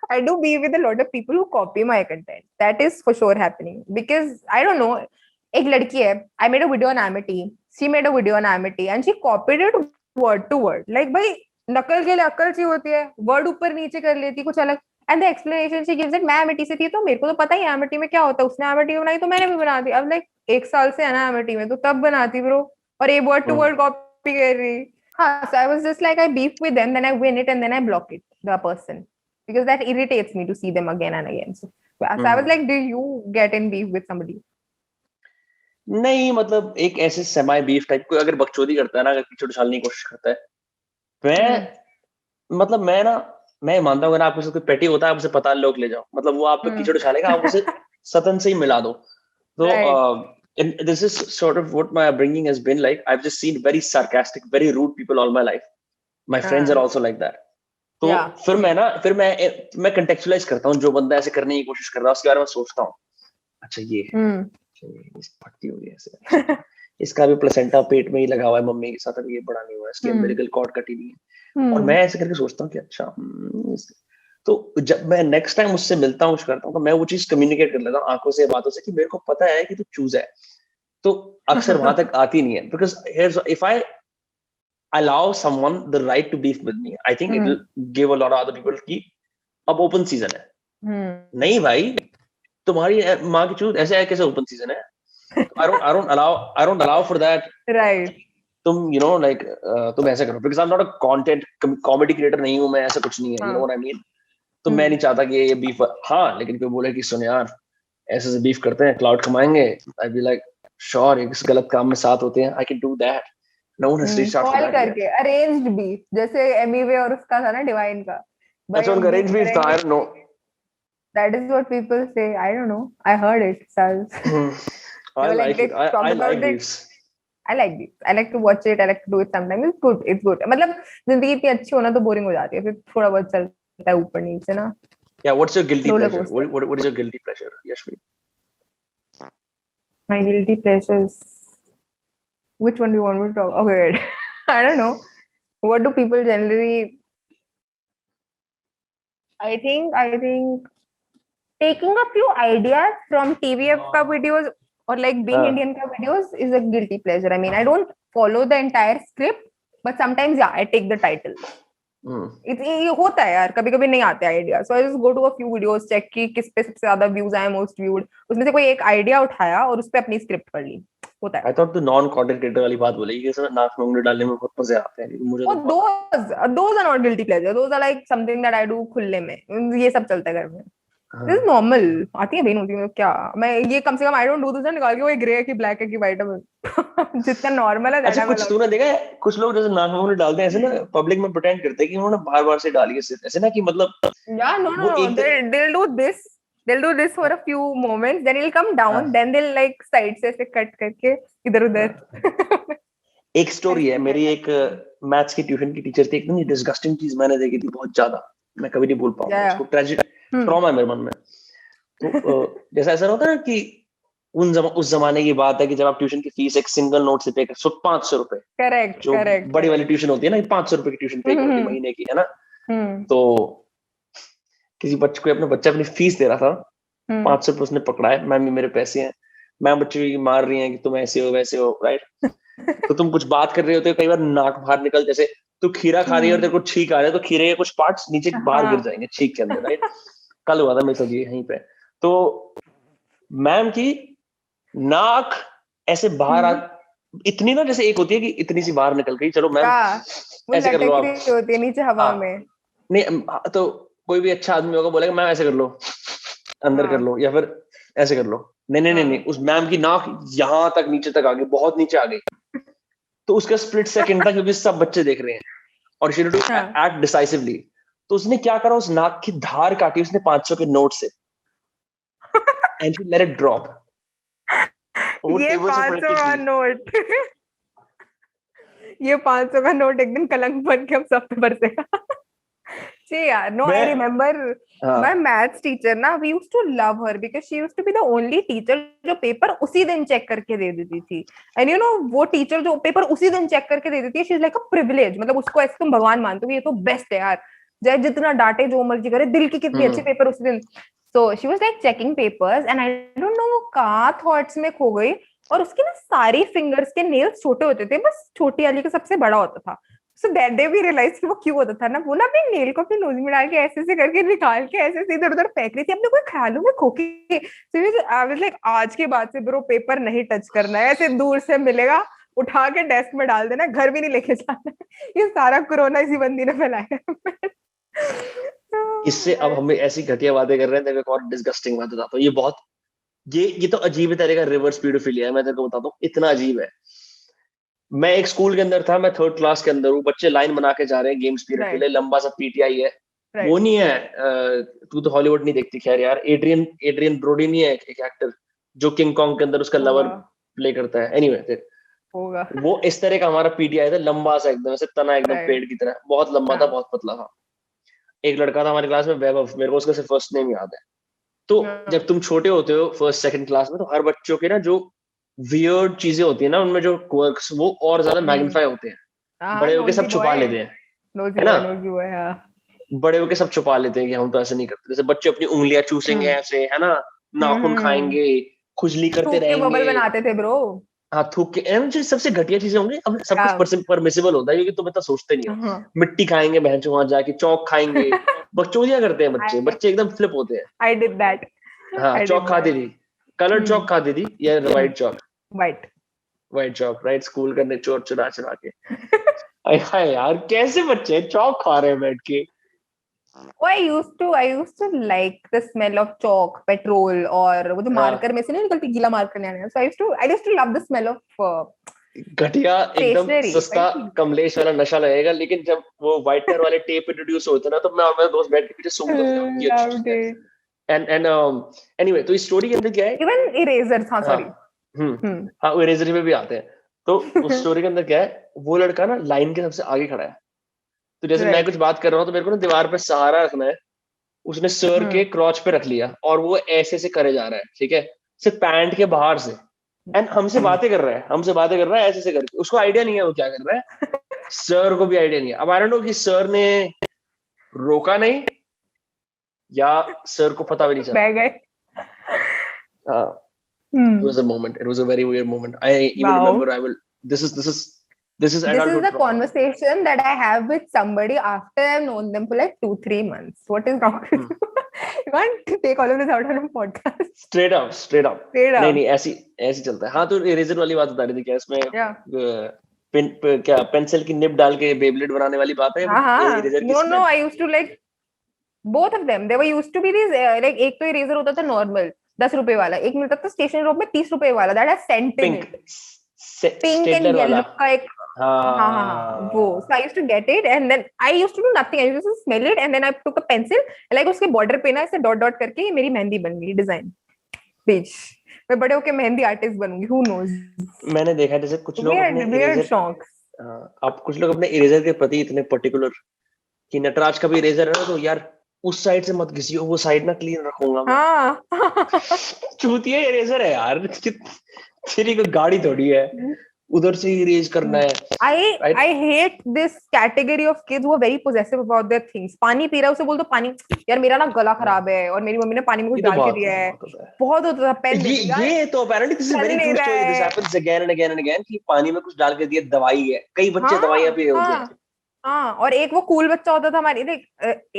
I do beef with a lot of people who copy my content. That is for sure happening. Because I don't know. Ek ladki hai. I made a video on Amity. She made a video on Amity. And she copied it word to word. Like, bhai, नकल के लिए अक्ल सी होती है. Word ऊपर नीचे कर लेती कुछ अलग. And the explanation she gives it, मैं एमिटी से थी तो मेरे को तो पता ही है एमिटी में क्या होता है. उसने एमिटी बनाई तो मैंने भी बना दी. अब लाइक 1 साल से है ना एमिटी में, तो तब बनाती ब्रो. और ये वर्ड टू वर्ड कॉपी कर रही. हाँ, so I was just like, I beef with them, then I win it and then I block it, the person. Because that irritates me to see them again and again. So I was like, do you get in beef with somebody? नहीं, मतलब एक ऐसे semi beef type कोई अगर बकचोदी करता है ना, अगर पीछे उछालने की कोशिश करता है, मतलब मैं मानता हूँ, आपके साथ कोई पेटी होता है, आप उसे पताल लोग ले जाओ, मतलब वो आप पे कीचड़ उछालेगा, आप उसे सतन से ही मिला दो. तो and this is sort of what my upbringing has been like. I've just seen very sarcastic, very rude people all my life. My friends are also like that. तो फिर मैं contextualize करता हूँ, जो बंदा ऐसे करने की कोशिश कर रहा है उसके बारे में सोचता हूँ, अच्छा ये फटती हुई ऐसे, इसका भी प्लेसेंटा पेट में ही लगा हुआ है मम्मी के साथ, अभी ये बड़ा नहीं हुआ, इसकी अम्बिलिकल कॉर्ड कटी नहीं है. और मैं ऐसे करके सोचता हूँ कि अच्छा, तो जब मैं नेक्स्ट टाइम उससे मिलता हूँ, करता हूँ, तो मैं वो चीज कम्युनिकेट कर लेता हूँ आंखों से, बातों से, कि मेरे को पता है कि तू चूज है. तो अक्सर वहां तक आती नहीं है. Because if I allow someone the right to beef with me, I think it will give a lot of other people कि अब ओपन सीजन है. नहीं भाई, तुम्हारी माँ की चूत ऐसे कैसे ओपन सीजन है? I don't allow for that. Right. तुम तुम ऐसे करो, because I'm not a content comedy creator नहीं हूँ मैं, ऐसा कुछ नहीं है. You know what I mean? तो मैं नहीं चाहता कि ये बीफ, हाँ लेकिन कोई बोले कि सुन यार ऐसे से बीफ करते हैं, क्लाउड कमाएंगे, आई बी लाइक श्योर, इस गलत काम में साथ होते हैं, I can do that, no one has reached out for call that yet. करके अरेंज्ड बीफ, जैसे एमीवे और उसका था ना डिवाइन का, भाई अच्छा हम उनका बीफ अरेंज बीफ था, करेंगे। I don't know. That is what people say. I don't know. I heard it. Sals. I They were like like they it. talked I about like it. beefs. I like this. I like to watch it. I like to do it sometimes. It's good. It's good. मतलब जिंदगी इतनी अच्छी हो ना तो boring हो जाती है, फिर थोड़ा बहुत चलता है ऊपर नीचे ना. Yeah, what's your guilty Roller pleasure? coaster. What is your guilty pleasure, Yashvi? My guilty pleasures. Which one do you want me to talk? Okay, wait. I don't know. What do people generally? I think taking a few ideas from TVF ka videos or like being Indian ka videos is a guilty pleasure. I mean, I don't follow the entire script, but sometimes yeah, I take the title. ये होता है यार, कभी कभी नहीं आते idea, so I just go to a few videos, check की किस पे सबसे ज्यादा व्यूज आए, मोस्ट व्यूड, उसमें से कोई एक आइडिया उठाया और उस पे अपनी स्क्रिप्ट कर ली, होता है. आई थॉट तू नॉन कंटेंट क्रिएटर वाली बात बोलेगी कि सर नाक में उंगली डालने में बहुत मजे आते हैं, मुझे तो those are not guilty pleasure, those are like something that I do खुले में, ये सब चलता है घर में. This is normal. आती है बहन होती है क्या, मैं ये कम से कम आई डोंट डू दिस निकाल के वो ग्रे है कि ब्लैक है कि व्हाइट है. जितना नॉर्मल है. अच्छा कुछ तूने देखा है, कुछ लोग जैसे नाक में उंगली डालते हैं ऐसे ना, पब्लिक में प्रिटेंड करते हैं कि उन्होंने बार बार से डाली है ऐसे ना, कि मतलब या no they'll do this, they'll do this for a few moments, then it'll come down, then they'll like side से कट करके इधर उधर. एक स्टोरी है, मेरी एक मैथ्स की ट्यूशन की टीचर थी, एकदम डिस्गस्टिंग चीज मैंने देखी थी बहुत ज्यादा, मैं कभी नहीं भूल पाऊंगा उसको, ट्रेजिक ट्रॉमा है मेरे मन में. तो जैसा ऐसा होता है ना कि उस जमाने की बात है कि जब आप ट्यूशन की फीस एक सिंगल नोट से पे कर 500 रुपए, करेक्ट बड़ी वाली ट्यूशन होती है ना, 500 रुपए की ट्यूशन पे करती महीने की, है ना. तो किसी बच्चे को अपना बच्चा अपनी फीस दे रहा था, 500 रुपए उसने पकड़ाए, मैम मेरे पैसे हैं, मैम बच्चे की मार रही हैं कि तुम ऐसे हो वैसे हो, राइट. तो तुम कुछ बात कर रहे होते हो, कई बार नाक बाहर निकल, जैसे तू खीरा खा रही है और तेरे को छींक आ रहा है, तो खीरे के कुछ पार्ट्स नीचे बाहर गिर जाएंगे छींक के अंदर, राइट. कल हुआ था मेरे साथ यहीं पे. तो मैम की नाक ऐसे बाहर इतनी ना, जैसे एक होती है कि इतनी सी बाहर निकल गई, चलो मैम ऐसे कर लो आप, होती है नीचे हवा में. नहीं तो कोई भी अच्छा आदमी होगा बोलेगा मैम ऐसे कर लो, अंदर कर लो, या फिर ऐसे कर लो. नहीं, उस मैम की नाक यहाँ तक नीचे तक आ गई, बहुत नीचे आ गई. तो उसका स्प्लिट सेकंड था, क्योंकि सब बच्चे देख रहे हैं और शी टू एक्ट डिसाइसिवली. तो उसने क्या करा, उस नाक की धार काटी उसने 500 के नोट से, and she let it drop. ये 500 का नोट ये 500 का नोट एक दिन कलंक बन के हम सब पे बरसेगा. See, yeah, no, I remember my maths teacher ना, we used to love her because she used to be the only teacher जो पेपर उसी दिन चेक करके दे देती थी. And you know, वो टीचर जो पेपर उसी दिन चेक करके दे देती है, she's like a privilege. मतलब उसको ऐसे तुम भगवान मानते हो, ये तो बेस्ट है यार, चाहे जितना डांटे जो मर्जी करे, दिल की कितनी अच्छी पेपर उसी दिन. So she was like checking papers and I don't know वो कहाँ थॉट्स में खो गई, और उसके ना सारी फिंगर्स के नेल्स छोटे होते थे, बस छोटी वाली का सबसे बड़ा होता था. So that day we realized कि वो क्यों होता था ना, वो ना अपने नेल को अपनी नोज में डाल के ऐसे करके निकाल के ऐसे इधर उधर फेंक रही थी, अपने कोई ख्यालों में खो के. So I was like, आज के बाद से ब्रो पेपर नहीं टच करना है, ऐसे दूर से मिलेगा उठा के डेस्क में डाल देना, घर भी नहीं लेके जाना. ये सारा कोरोना इसी बंदी ने फैलाया. इससे अब हम ऐसी घटिया बातें कर रहे हैं, एक और डिस्गस्टिंग बात बताता हूँ. ये बहुत ये तो अजीब तरह का रिवर्स पीडोफिलिया है, मैं तेरे को बताता हूँ, इतना अजीब है. मैं एक स्कूल के अंदर था, मैं 3rd क्लास के अंदर हूँ, बच्चे लाइन बना के जा रहे हैं गेम्स पीरियड के लिए, लंबा सा पीटीआई है. वो नहीं है, तू तो हॉलीवुड नहीं देखती खैर यार, एड्रियन ब्रोडी नहीं है एक एक्टर जो किंग कॉन्ग के अंदर उसका लवर प्ले करता है, एनीवे होगा. वो इस तरह का हमारा पीटीआई था, लंबा सा एकदम ऐसे तना एकदम पेड़ की तरह, बहुत लंबा था, बहुत पतला था. एक लड़का था हमारी क्लास में, वैभव, मेरे को उसका सिर्फ फर्स्ट नेम याद है. तो जब तुम छोटे होते हो 1st 2nd क्लास में, तो हर बच्चों के ना जो वियर्ड चीजें होती है ना, उनमें जो क्वर्क्स वो और ज्यादा मैग्नीफाई होते हैं. बड़े होके सब छुपा लेते हैं, है ना, बड़े होके सब छुपा लेते हैं कि हम तो ऐसे नहीं करते. जैसे बच्चे अपनी उंगलियां चूसेंगे ऐसे, है ना, नाखून खाएंगे, खुजली करते रहेंगे, बबल बनाते थे ब्रो. हाँ, थूक के सबसे घटिया चीजें होंगी. अब सब कुछ परमिसिबल होता है क्योंकि तुम इतना सोचते नहीं हो. मिट्टी खाएंगे बहन चो, वहां जाके चौक खाएंगे, बकचोदियां करते हैं बच्चे. बच्चे एकदम फ्लिप होते हैं. I did that. हाँ, चौक खाती थी, कलर चौक खाती थी या व्हाइट चौक, व्हाइट चौक, राइट. स्कूल करने चोर चुरा के. हाय यार, कैसे बच्चे चौक खा रहे हैं बैठ के. I used to like the smell of chalk, petrol, और वो जो मार्कर में से नहीं निकलती गीला मार्कर नहीं आने. So I used to love the smell of घटिया एकदम सस्ता कमलेश वाला नशा लगेगा, लेकिन जब वो व्हाइटनर वाले टेप इंट्रोड्यूस होते ना, तो मैं और मेरे दोस्त बैठ के पीछे सूंघते थे. एंड एनीवे, तो इस स्टोरी के अंदर क्या है, इवन इरेजर था, सॉरी, हाँ वो इरेजर में भी आते हैं. तो उस स्टोरी के अंदर क्या है, वो लड़का ना लाइन के सबसे आगे खड़ा है. तो जैसे मैं कुछ बात कर रहा हूँ तो मेरे को ना दीवार पे सहारा रखना है, उसने सर के क्रॉच पे रख लिया और वो ऐसे से करे जा रहा है, ठीक है, सिर्फ पैंट के बाहर से. एंड हमसे बातें कर रहा है ऐसे से करके. उसको आइडिया नहीं है वो क्या कर रहा है, सर को भी आइडिया नहीं है. अब आई डोंट नो कि सर ने रोका नहीं या सर को पता भी नहीं चला. It was a moment. It was a very weird moment. I even remember. This is the conversation that I have with somebody after I've known them for like 2-3 months. What is wrong with you? You can't take all of this out on a podcast. Straight up. नहीं ऐसी चलता है. हाँ, तो eraser वाली बात बता रही थी क्या इसमें? क्या पेंसिल की निब डाल के बेब्लेड बनाने वाली बात है? No, I used to like both of them. They were used to be these like एक तो इरेजर होता था नॉर्मल 10 रुपए वाला, एक मिलता था स्टेशनरी शॉप में 30 रुपए वाला, that has scent in it. Pink and yellow का एक, हाँ वो. So I used to get it and then I used to do nothing. I used to smell it and then I took a pencil and like उसके border पे ना ऐसे dot dot करके मेरी मेहंदी बन गई डिजाइन. बीच मैं बड़े होके मेहंदी आर्टिस्ट बनूंगी. Who knows? मैंने देखा जैसे कुछ लोग अपने इरेजर, अब कुछ लोग अपने इरेजर के प्रति इतने पर्टिकुलर कि नटराज का भी इरेजर है ना, तो यार उस साइड से मत घिसियो, वो साइड ना क्लीन रखूंगा मैं. चूतिया इरेजर है यार, तेरी कोई गाड़ी थोड़ी है उधर से इरेज करना है. I hate this category of kids who are very possessive about their things. पानी पी रहा है उसे बोल दो पानी, यार मेरा ना गला खराब है और मेरी मम्मी ने पानी में कुछ डाल के दिया है. बहुत होता था. पेन ये तो apparently this is very true story. This happens again and again कि पानी में कुछ डाल के दिया, दवाई है. कई बच्चे दवाइयां पिए होते हैं. हाँ, और एक वो कूल बच्चा होता था हमारे, देख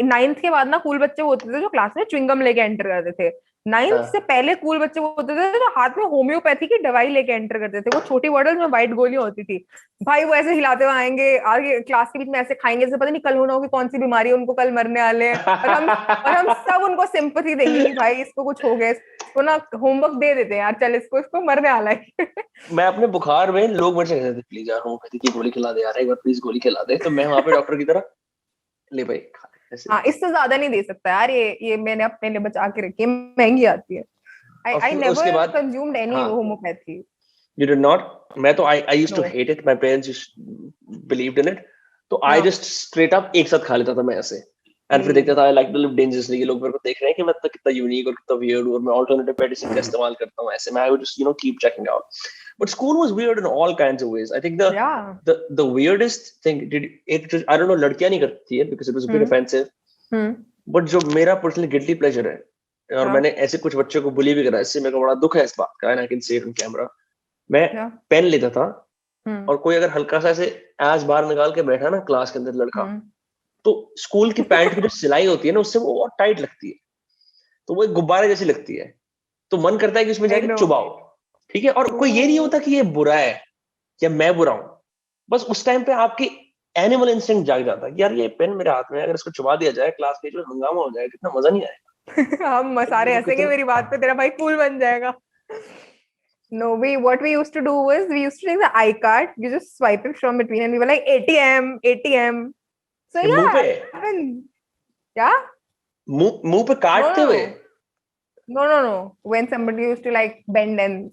9th के बाद ना कूल बच्चे होते थे जो क्लास में च्युइंगम लेके एंटर करते थे. 9th से पहले कूल बच्चे होते थे जो हाथ में होम्योपैथी की दवाई लेके एंटर करते थे. वो छोटी बॉटल में व्हाइट गोलियां होती थी भाई. वो ऐसे हिलाते हुए आएंगे आगे क्लास के बीच में, ऐसे खाएंगे जैसे पता नहीं कल होना होगी कौन सी बीमारी है, उनको कल मरने वाले हैं. और हम सब उनको सिंपैथी देंगे कि भाई इसको कुछ हो गया, इसको ना होमवर्क दे देते हैं यार, चल इसको मरने वाला है. मैं अपने बुखार में लोग मेरे से कहते थे प्लीज यार होम्योपैथी की गोली खिला दे यार, एक बार प्लीज गोली खिला दे. तो मैं वहां पे डॉक्टर की तरह ले भाई खा. हाँ, इससे ज्यादा नहीं दे सकता यार, ये मैंने अपने लिए बचा के रखी है, महंगी आती है. I never consumed any homeopathy. You did not? मैं तो I used to hate it. My parents believed in it. तो I just straight up एक साथ खा लेता था मैं ऐसे. And फिर देखता था I like to live dangerously. लोग मेरे को देख रहे हैं कि मैं तो कितना यूनिक और कितना weird और मैं alternative medicine का इस्तेमाल करता हूँ ऐसे. मैं I would just keep checking out. But school was weird in all kinds of ways. I think the weirdest thing I don't know, लड़कियां नहीं करती है because it was a bit offensive. But जो मेरा personally guilty pleasure है, और मैंने ऐसे कुछ बच्चों को बुली भी करा, इससे मेरे को बड़ा दुख है इस बात का. I can say it on camera. मैं पेन लेता था और कोई अगर हल्का सा ऐसे एज बाहर निकाल के बैठा ना क्लास के अंदर लड़का, तो स्कूल की पैंट की जो सिलाई होती है ना उससे वो बहुत टाइट लगती है, तो वो एक गुब्बारे जैसी लगती है. तो मन करता है कि उसमें जाके चुबाओ, ठीक है. और कोई ये नहीं होता कि ये बुरा है या मैं बुरा हूं, बस उस टाइम पे आपकी एनिमल इंस्टिंक्ट जाग जाता है कि यार ये पेन मेरे हाथ में, अगर इसको चुबा दिया जाए क्लास में जो हंगामा हो जाएगा, कितना मजा नहीं आएगा. हम सारे हंसेंगे मेरी बात पे, तेरा भाई कूल बन जाएगा. No, what we used to do was we used to take the iCard, you just swipe it from between and we were like ATM. So yeah. मुंह पे काटते हुए? No. When somebody used to like bend and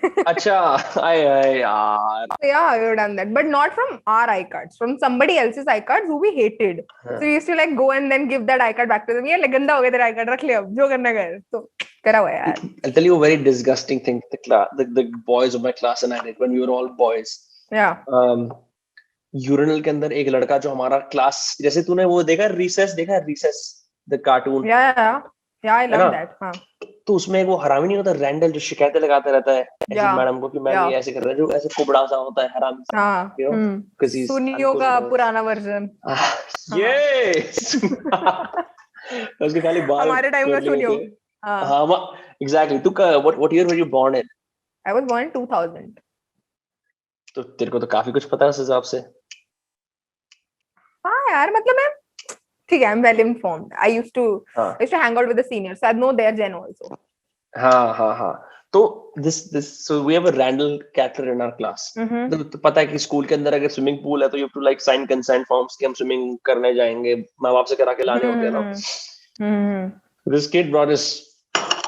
अच्छा, यार. Yeah, we have done that, but not from our iCards, from somebody else's iCards who we hated. So we used to like go and then give that iCard back to them. ये गंदा हो गया तेरा iCard, रख ले अब, जो करना कर. तो करा हुआ यार. I'll tell you a very disgusting thing the boys of my class and I did when we were all boys. Yeah. Urinal के अंदर एक लड़का जो हमारा क्लास, जैसे तूने वो देखा recess the cartoon? Yeah, I love that. हाँ. तो उसमें वो हरामी नहीं होता रैंडल जो शिकायतें लगाता रहता है ऐसे मैडम को कि मैम ये ऐसे कर रहा है, जो ऐसे कुबड़ा सा होता है हरामी सा. हाँ. सुनियो का पुराना वर्जन. ये उसके खाली बाल हमारे टाइम का सुनियो. हाँ, exactly. तू what year were you born in? I was born in 2000. तो तेरे को तो काफी कुछ पता है उस हिसाब से. हाँ यार, मतलब मैं ठीक है, I'm well informed. I used to hang out with the seniors, so I know their gen also. हाँ. तो so we have a Randall character in our class. तो पता है कि स्कूल के अंदर अगर स्विमिंग पूल है तो you have to like sign consent forms कि हम स्विमिंग करने जाएंगे, माँ बाप से करा के लाने होते हैं ना. This kid brought his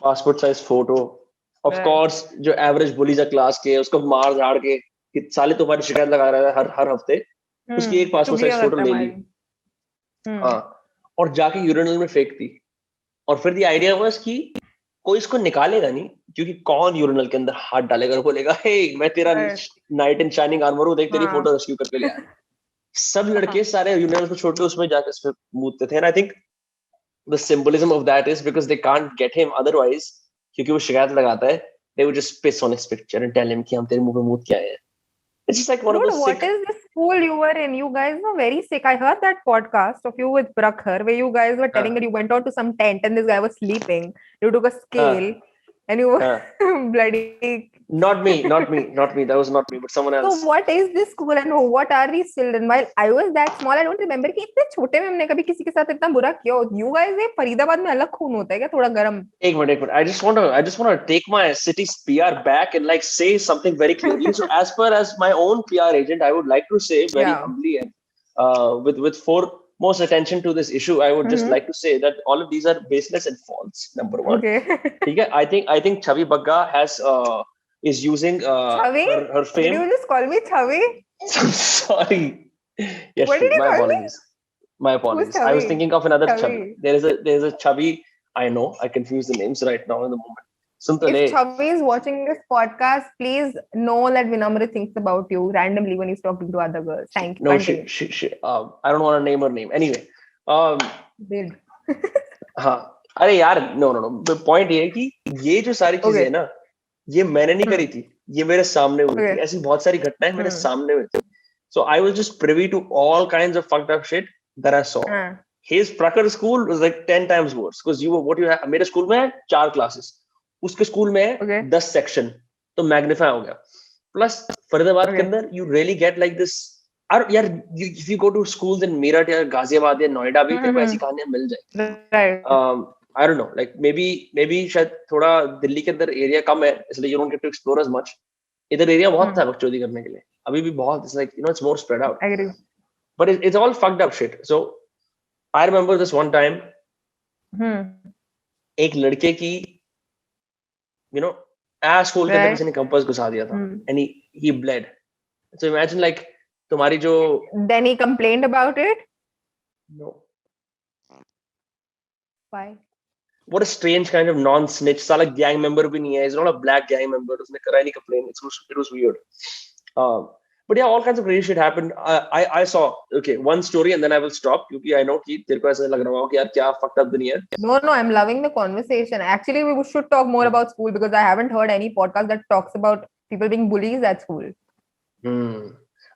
passport size photo. Of course, जो average bullies है क्लास के, उसको मार झाड़ के कि साले तुम्हारी शिकायत लगा रहा है हर हफ्ते, उसकी एक पासपोर्ट साइज फोटो ले ली. हाँ, और जाके यूरिनल में फेंक दी. और फिर दी आइडिया वाज कि कोई इसको निकालेगा नहीं, क्योंकि कौन यूरिनल के अंदर हाथ डालेगा और बोलेगा हे मैं तेरा नाइट इन शाइनिंग आर्मर हूं, देख तेरी फोटो रेस्क्यू करके ले आया. सब लड़के सारे यूरिनल को छोड़ के उसमें जाकर उस पे मूतते थे. And I think the symbolism of that is because they can't get him otherwise, क्योंकि वो शिकायत लगाता है, they would just piss on his picture and tell him कि हम तेरे मुंह पे मूत के आए हैं. It's just like one of those sick... What is this school you were in? You guys were very sick. I heard that podcast of you with Prakhar where you guys were telling that you went out to some tent and this guy was sleeping. You took a scale and you were bloody... Not me. That was not me, but someone else. So what is this school and what are these children? While I was that small, I don't remember कि इतने छोटे में हमने कभी किसी के साथ इतना बुरा किया हो. You guys ये फरीदाबाद में अलग खून होता है क्या, थोड़ा गरम? एक minute. I just want to take my city's PR back and like say something very clearly. So as per as my own PR agent, I would like to say very humbly and with foremost attention to this issue, I would just like to say that all of these are baseless and false. Number one. Okay. Okay. I think Chavi Bagga has is using her fame. Did you just call me Chavi? I'm sorry. Yes, what did you call me? My apologies. I was thinking of another Chavi. There's a Chavi. I know. I confuse the names right now in the moment. If Chavi is watching this podcast, please know that Vinamra thinks about you randomly when he's talking to other girls. Thank you. No, she I don't want to name her name. Anyway. Did. हाँ. अरे यार, no. The point ये है कि ये जो सारी चीजें है ना, ये मैंने नहीं करी थी, ये मेरे सामने हुई थी. ऐसी बहुत सारी घटनाएं मेरे सामने हुई थी. So I was just privy to all kinds of fucked up shit that I saw. His Prakhar school was like 10 times worse because मेरे स्कूल में है 4 classes, उसके स्कूल में है 10 section, तो मैग्नीफाई हो गया. प्लस फरीदाबाद के अंदर you really get like this. यार if you go to schools in Meerut या गाजियाबाद या नोएडा भी तेरे को ऐसी कहानियां मिल जाए. I don't know, like maybe शायद थोड़ा दिल्ली के अंदर एरिया कम है, इसलिए you don't get to explore as much. इधर एरिया बहुत था बकचोदी करने के लिए, अभी भी बहुत. It's like, it's more spread out. I agree. But it's all fucked up shit. So I remember this one time, एक लड़के की, ass hole के अंदर किसी ने कंपास घुसा दिया था, and he bled. So imagine like तुम्हारी जो. Then he complained about it? No. Why? What a strange kind of non-snitch. साला gang member भी नहीं है. He's not a black gang member. उसने करा नहीं complain. It was weird. But yeah, all kinds of crazy shit happened. I saw, one story and then I will stop because I know कि तेरे को ऐसा लग रहा होगा कि यार क्या fucked up दुनिया है. No, I'm loving the conversation. Actually, we should talk more about school because I haven't heard any podcast that talks about people being bullies at school.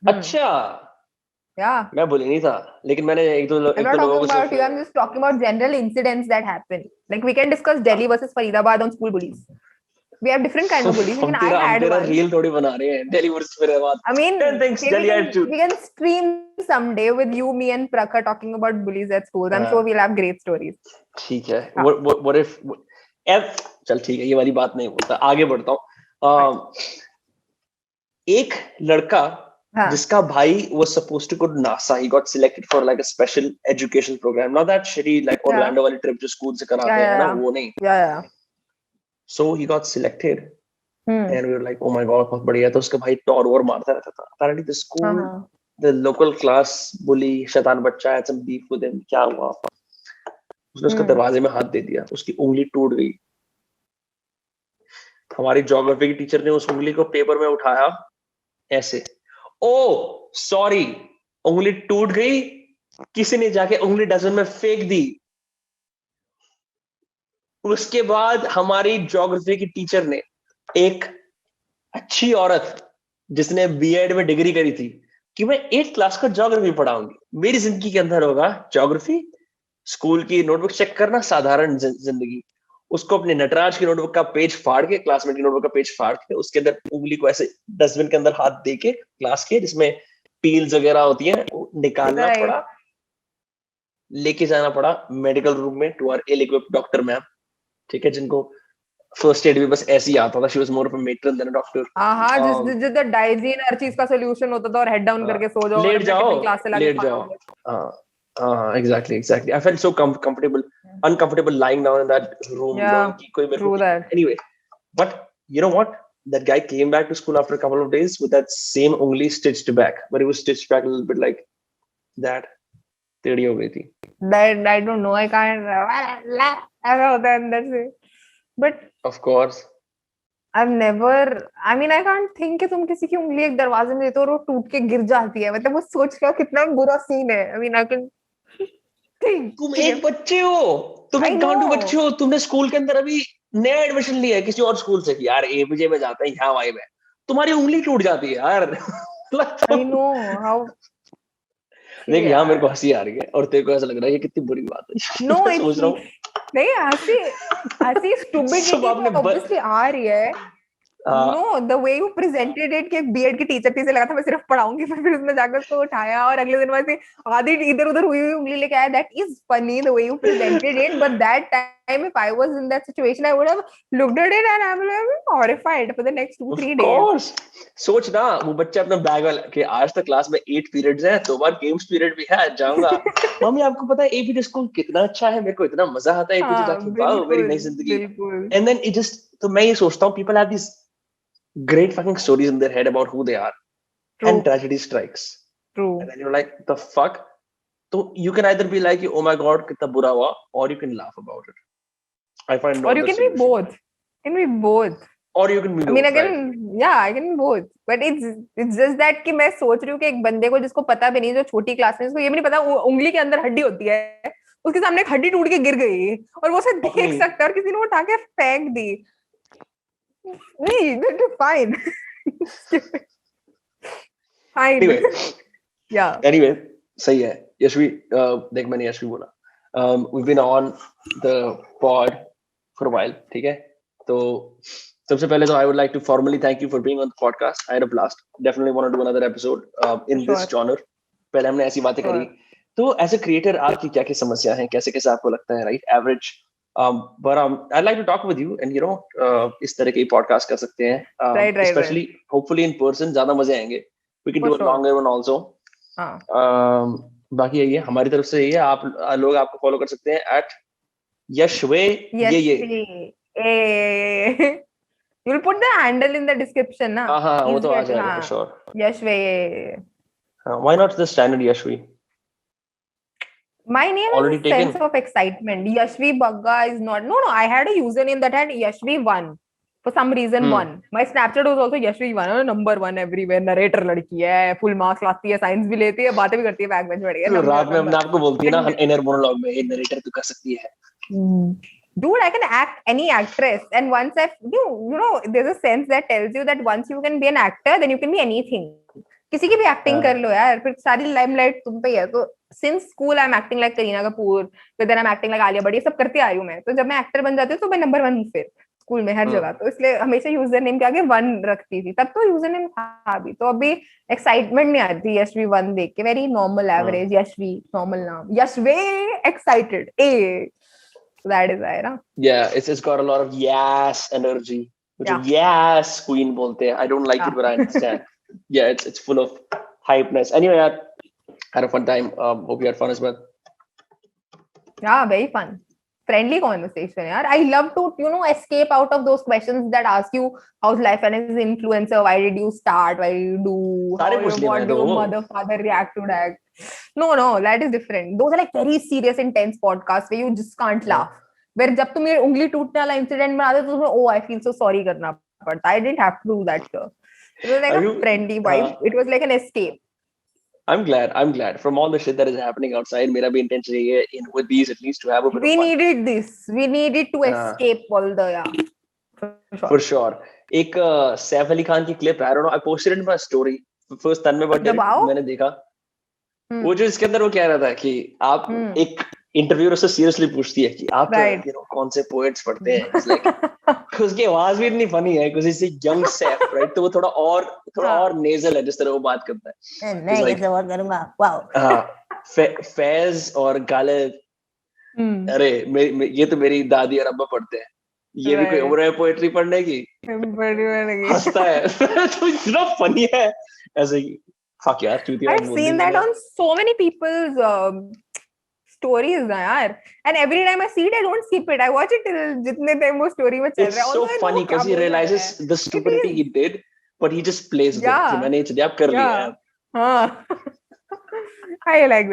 अच्छा. Yeah. मैं bully नहीं था, लेकिन मैंने एक दो लोगों को. I'm not talking about you. I'm just talking about general incidents that happen. Like we can discuss Delhi versus Faridabad on school bullies. We have different kind of bullies. I had one. Real थोड़ी बना रहे हैं Delhi versus Faridabad. I mean, thanks, Delhi we can stream someday with you, me, and Prakhar talking about bullies at schools. I'm sure we'll have great stories. ठीक है. What if? चल ठीक है, ये वाली बात नहीं बोलता. आगे बढ़ता हूँ. एक लड़का जिसका भाई was supposed to go to NASA. He got selected for like a special education program. Not that shitty like Orlando वाली trip जो school से कराते हैं ना, वो नहीं. Yeah. So he got selected, and we were like, "Oh my god, बहुत बढ़िया." तो उसका भाई टॉर और मारता रहता था. Apparently the school, the local class bully, शैतान बच्चा had some beef with him. क्या हुआ? उसने उसके दरवाजे में हाथ दे दिया. उसकी उंगली टूट गई. हमारी ज्योग्राफी की टीचर ने उस उंगली को पेपर में उठाया ऐसे. Oh, sorry, उंगली टूट गई. किसी ने जाके उंगली डस्टबिन में फेंक दी. उसके बाद हमारी ज्योग्राफी की टीचर ने, एक अच्छी औरत जिसने बीएड में डिग्री करी थी, कि मैं 8th क्लास का ज्योग्राफी पढ़ाऊंगी. मेरी जिंदगी के अंदर होगा ज्योग्राफी, स्कूल की नोटबुक चेक करना, साधारण जिंदगी. उसको अपने नटराज की नोटबुक का पेज फाड़ के, क्लासमेट की नोटबुक का पेज फाड़ के, उसके अंदर उंगली को ऐसे डस्टबिन के अंदर हाथ दे के, क्लास के जिसमें पील्स वगैरह होती हैं, निकालना पड़ा. लेके जाना पड़ा मेडिकल रूम में to our ill equipped doctor ma'am, ठीक है, जिनको फर्स्ट एड भी बस ऐसे ही आता था. She was more of a matron than a doctor. हां, जिस डाइजीन हर चीज का सॉल्यूशन होता था और हेड डाउन करके सो जाओ, लेट जाओ, क्लास से लाके लेट जाओ. हाँ, exactly. I felt so uncomfortable lying down in that room. Yeah, true that. Anyway, but you know what? That guy came back to school after a couple of days with that same ungli stitched back, but it was stitched back a little bit like that. Tedi ho gayi thi. That I don't know. I can't. I know that's it. But of course, I've never. I mean, I can't think कि तुम किसी की उंगली एक दरवाजे में देते हो और वो टूट के गिर जाती है. मतलब वो सोच लो कितना बुरा सीन है. I mean, I can. तुम एक बच्चे हो, तुम एक गांडू बच्चे हो, तुमने स्कूल के अंदर अभी नया एडमिशन लिया है किसी और स्कूल से कि यार एपीजे में जाता है, यहाँ वाइब है, तुम्हारी उंगली टूट जाती है यार. I know how. देख यहाँ मेरे को हंसी आ रही है और तेरे को ऐसा लग रहा है ये कितनी बुरी बात है. No, सोच रहा हूँ नहीं, हंसी स्टूपिडिटी ऑब्वियसली आ रही है. No, the way you presented it कि बीएड की टीचर थी, से लगा था मैं सिर्फ पढ़ाऊंगी, फिर उसने जाकर उसको उठाया और अगले दिन वैसे आधी इधर उधर हुई हुई उंगली लेके आया. That is funny the way you presented it, but that time if I was in that situation I would have looked at it and I'm like horrified for the next 2-3 days. Of course. सोच ना वो बच्चा अपना bag वाला कि आज तक class में 8 पीरियड्स हैं, 2 बार गेम्स पीरियड भी है, जाऊंगा. मम्मी आपको पता है एपीजे स्कूल कितना अच्छा है, मेरे को इतना मजा आता है एपीजे जाके, वाओ मेरी नई जिंदगी. And then it just, तो मैं ये सोचता हूँ people have these great fucking stories in their head about who they are. True. And tragedy strikes. True. And then you're like, the fuck? So you can either be like, oh my god, kitna bura hua, or you can laugh about it. I find no. Or you can be both. Can be both. Or you can be both. I mean, I can be both. But it's just that कि मैं सोच रही हूँ कि एक बंदे को जिसको पता भी नहीं, जो छोटी क्लास में, जिसको ये भी नहीं पता उंगली के अंदर हड्डी होती है, उसके सामने एक हड्डी टूट के गिर गई और वो उसे देख सकता है और किसी ने उठा के फेंक दी. नहीं, that's fine. Fine. Anyway, सही है. यशवी, देख मैंने यशवी बोला. We've been on the pod for a while, ठीक है? तो सबसे पहले तो I would like to formally thank you for being on the podcast. I had a blast. Definitely want to do another episode in this genre. पहले हमने ऐसी बातें करी. तो as a creator आपकी क्या क्या समस्या हैं? कैसे कैसे आपको लगता है, right? Average. But I'd like to talk with you and इस तरह के podcast कर सकते हैं. Especially hopefully in person ज़्यादा मजे आएंगे. We can do a longer one also. बाकी यही है हमारी तरफ से, ये आप लोग आपको फॉलो कर सकते हैं @yashve. You'll put the handle in the description, ना? हाँ, वो तो आ जाएगा for sure. Yashve. Why not the standard Yashvi? My name is a sense of excitement. Yashvi Bagga is not. No, I had a username that had Yashvi1 for some reason. 1. My Snapchat was also Yashvi1, number 1 everywhere. Narrator लड़की है, full marks लाती है, science भी लेती है, बातें भी करती है, back bench बैठ के. तो रात में अपने आप को बोलती है ना inner monologue में, ये narrator तो कर सकती है. Dude, I can act any actress, and once there's a sense that tells you that once you can be an actor, then you can be anything. किसी की भी एक्टिंग कर लो यार, फिर सारी लाइमलाइट तुम पे ही है. तो since school I am acting like Kareena Kapoor, फिर then I am acting like Alia Bhatt, ये सब करती आई हूं मैं. तो जब मैं एक्टर बन जाती हूँ तो मैं नंबर 1 हूँ फिर स्कूल में हर जगह. तो इसलिए हमेशा यूजर नेम के आगे 1 रखती थी. तब तो यूजर नेम था भी, तो अभी एक्साइटमेंट नहीं आती यशवी 1 देख के. Very normal average Yashvi, normal नाम. यशवे excited that is right, huh? Yeah, it's got a lot of yes energy. Yes queen bolte hain. I don't like it, but I understand. Yeah, it's full of hypeness. Anyway, I had a fun time. Hope you had fun as well. Yeah, very fun. Friendly conversation, yaar. I love to, escape out of those questions that ask you how's life and as an influencer, why did you start, why did you do, what do mother, father react to that. No, that is different. Those are like very serious, intense podcasts where you just can't laugh. Where जब तुम ये उंगली टूटने वाला incident बना दे तो तुम्हें I feel so sorry करना पड़ता. I didn't have to do that. It was like a friendly vibe. It was like an escape. I'm glad. From all the shit that is happening outside, मेरा भी intention है with these at least to have a bit of fun. Needed this. We needed to escape all the For sure. एक सैफ अली खान की clip, I don't know, I posted it in my story. First Tanmay birthday मैंने देखा. वो जो इसके अंदर वो कह रहा था कि आप एक इंटरव्यूअर से सीरियसली पूछती है कि आप कौन से पोएट्स पढ़ते हैं. उसकी आवाज भी इतनी फनी है because he's a young Saif, right? तो वो थोड़ा और नेजल है जिस तरह वो बात करता है. नहीं ऐसे बात करूंगा. वाओ. फैज और गालिब, अरे ये तो मेरी दादी और अब्बा पढ़ते हैं, ये भी कोई उम्र है पोएट्री पढ़ने की? हंसता है तो इतना फनी है ऐसे ही। फक यार, चूतिया I've seen that on so many people's stories ना यार, and every time I see it I don't skip it, I watch it till जितने टाइम वो स्टोरी में चल रहा है. It's so funny because he realizes the stupidity he did, but he just plays it कि मैंने ये आप कर लिया है. हाँ. I like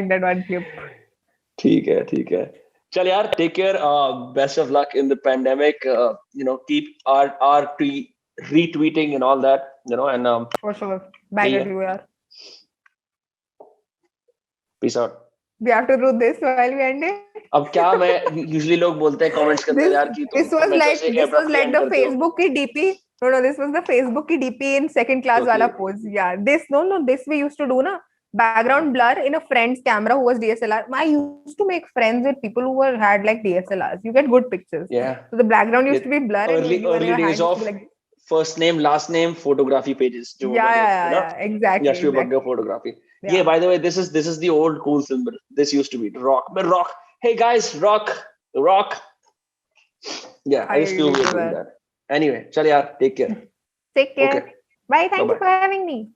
that one clip. ठीक है. चल यार, take care. Best of luck in the pandemic. Keep our retweeting and all that. And for sure. Bye at you, yaar. Peace out. We have to do this while we end it. अब क्या, मैं usually लोग बोलते हैं comments करते हैं यार कि this was like the Facebook की DP. No, this was the Facebook की DP in second class वाला pose. Yeah, this we used to do ना. Background blur in a friend's camera who was DSLR. I used to make friends with people who had like DSLRs. You get good pictures. Yeah. So the background used to be blurred. Early days of like, first name, last name, photography pages. Yeah, exactly. Yashvi photography. Yeah, by the way, this is the old cool symbol. This used to be rock. Hey guys, rock. Yeah, I used to do that. Anyway, chal yaar, take care. Take care. Okay. Bye. Thank you for having me.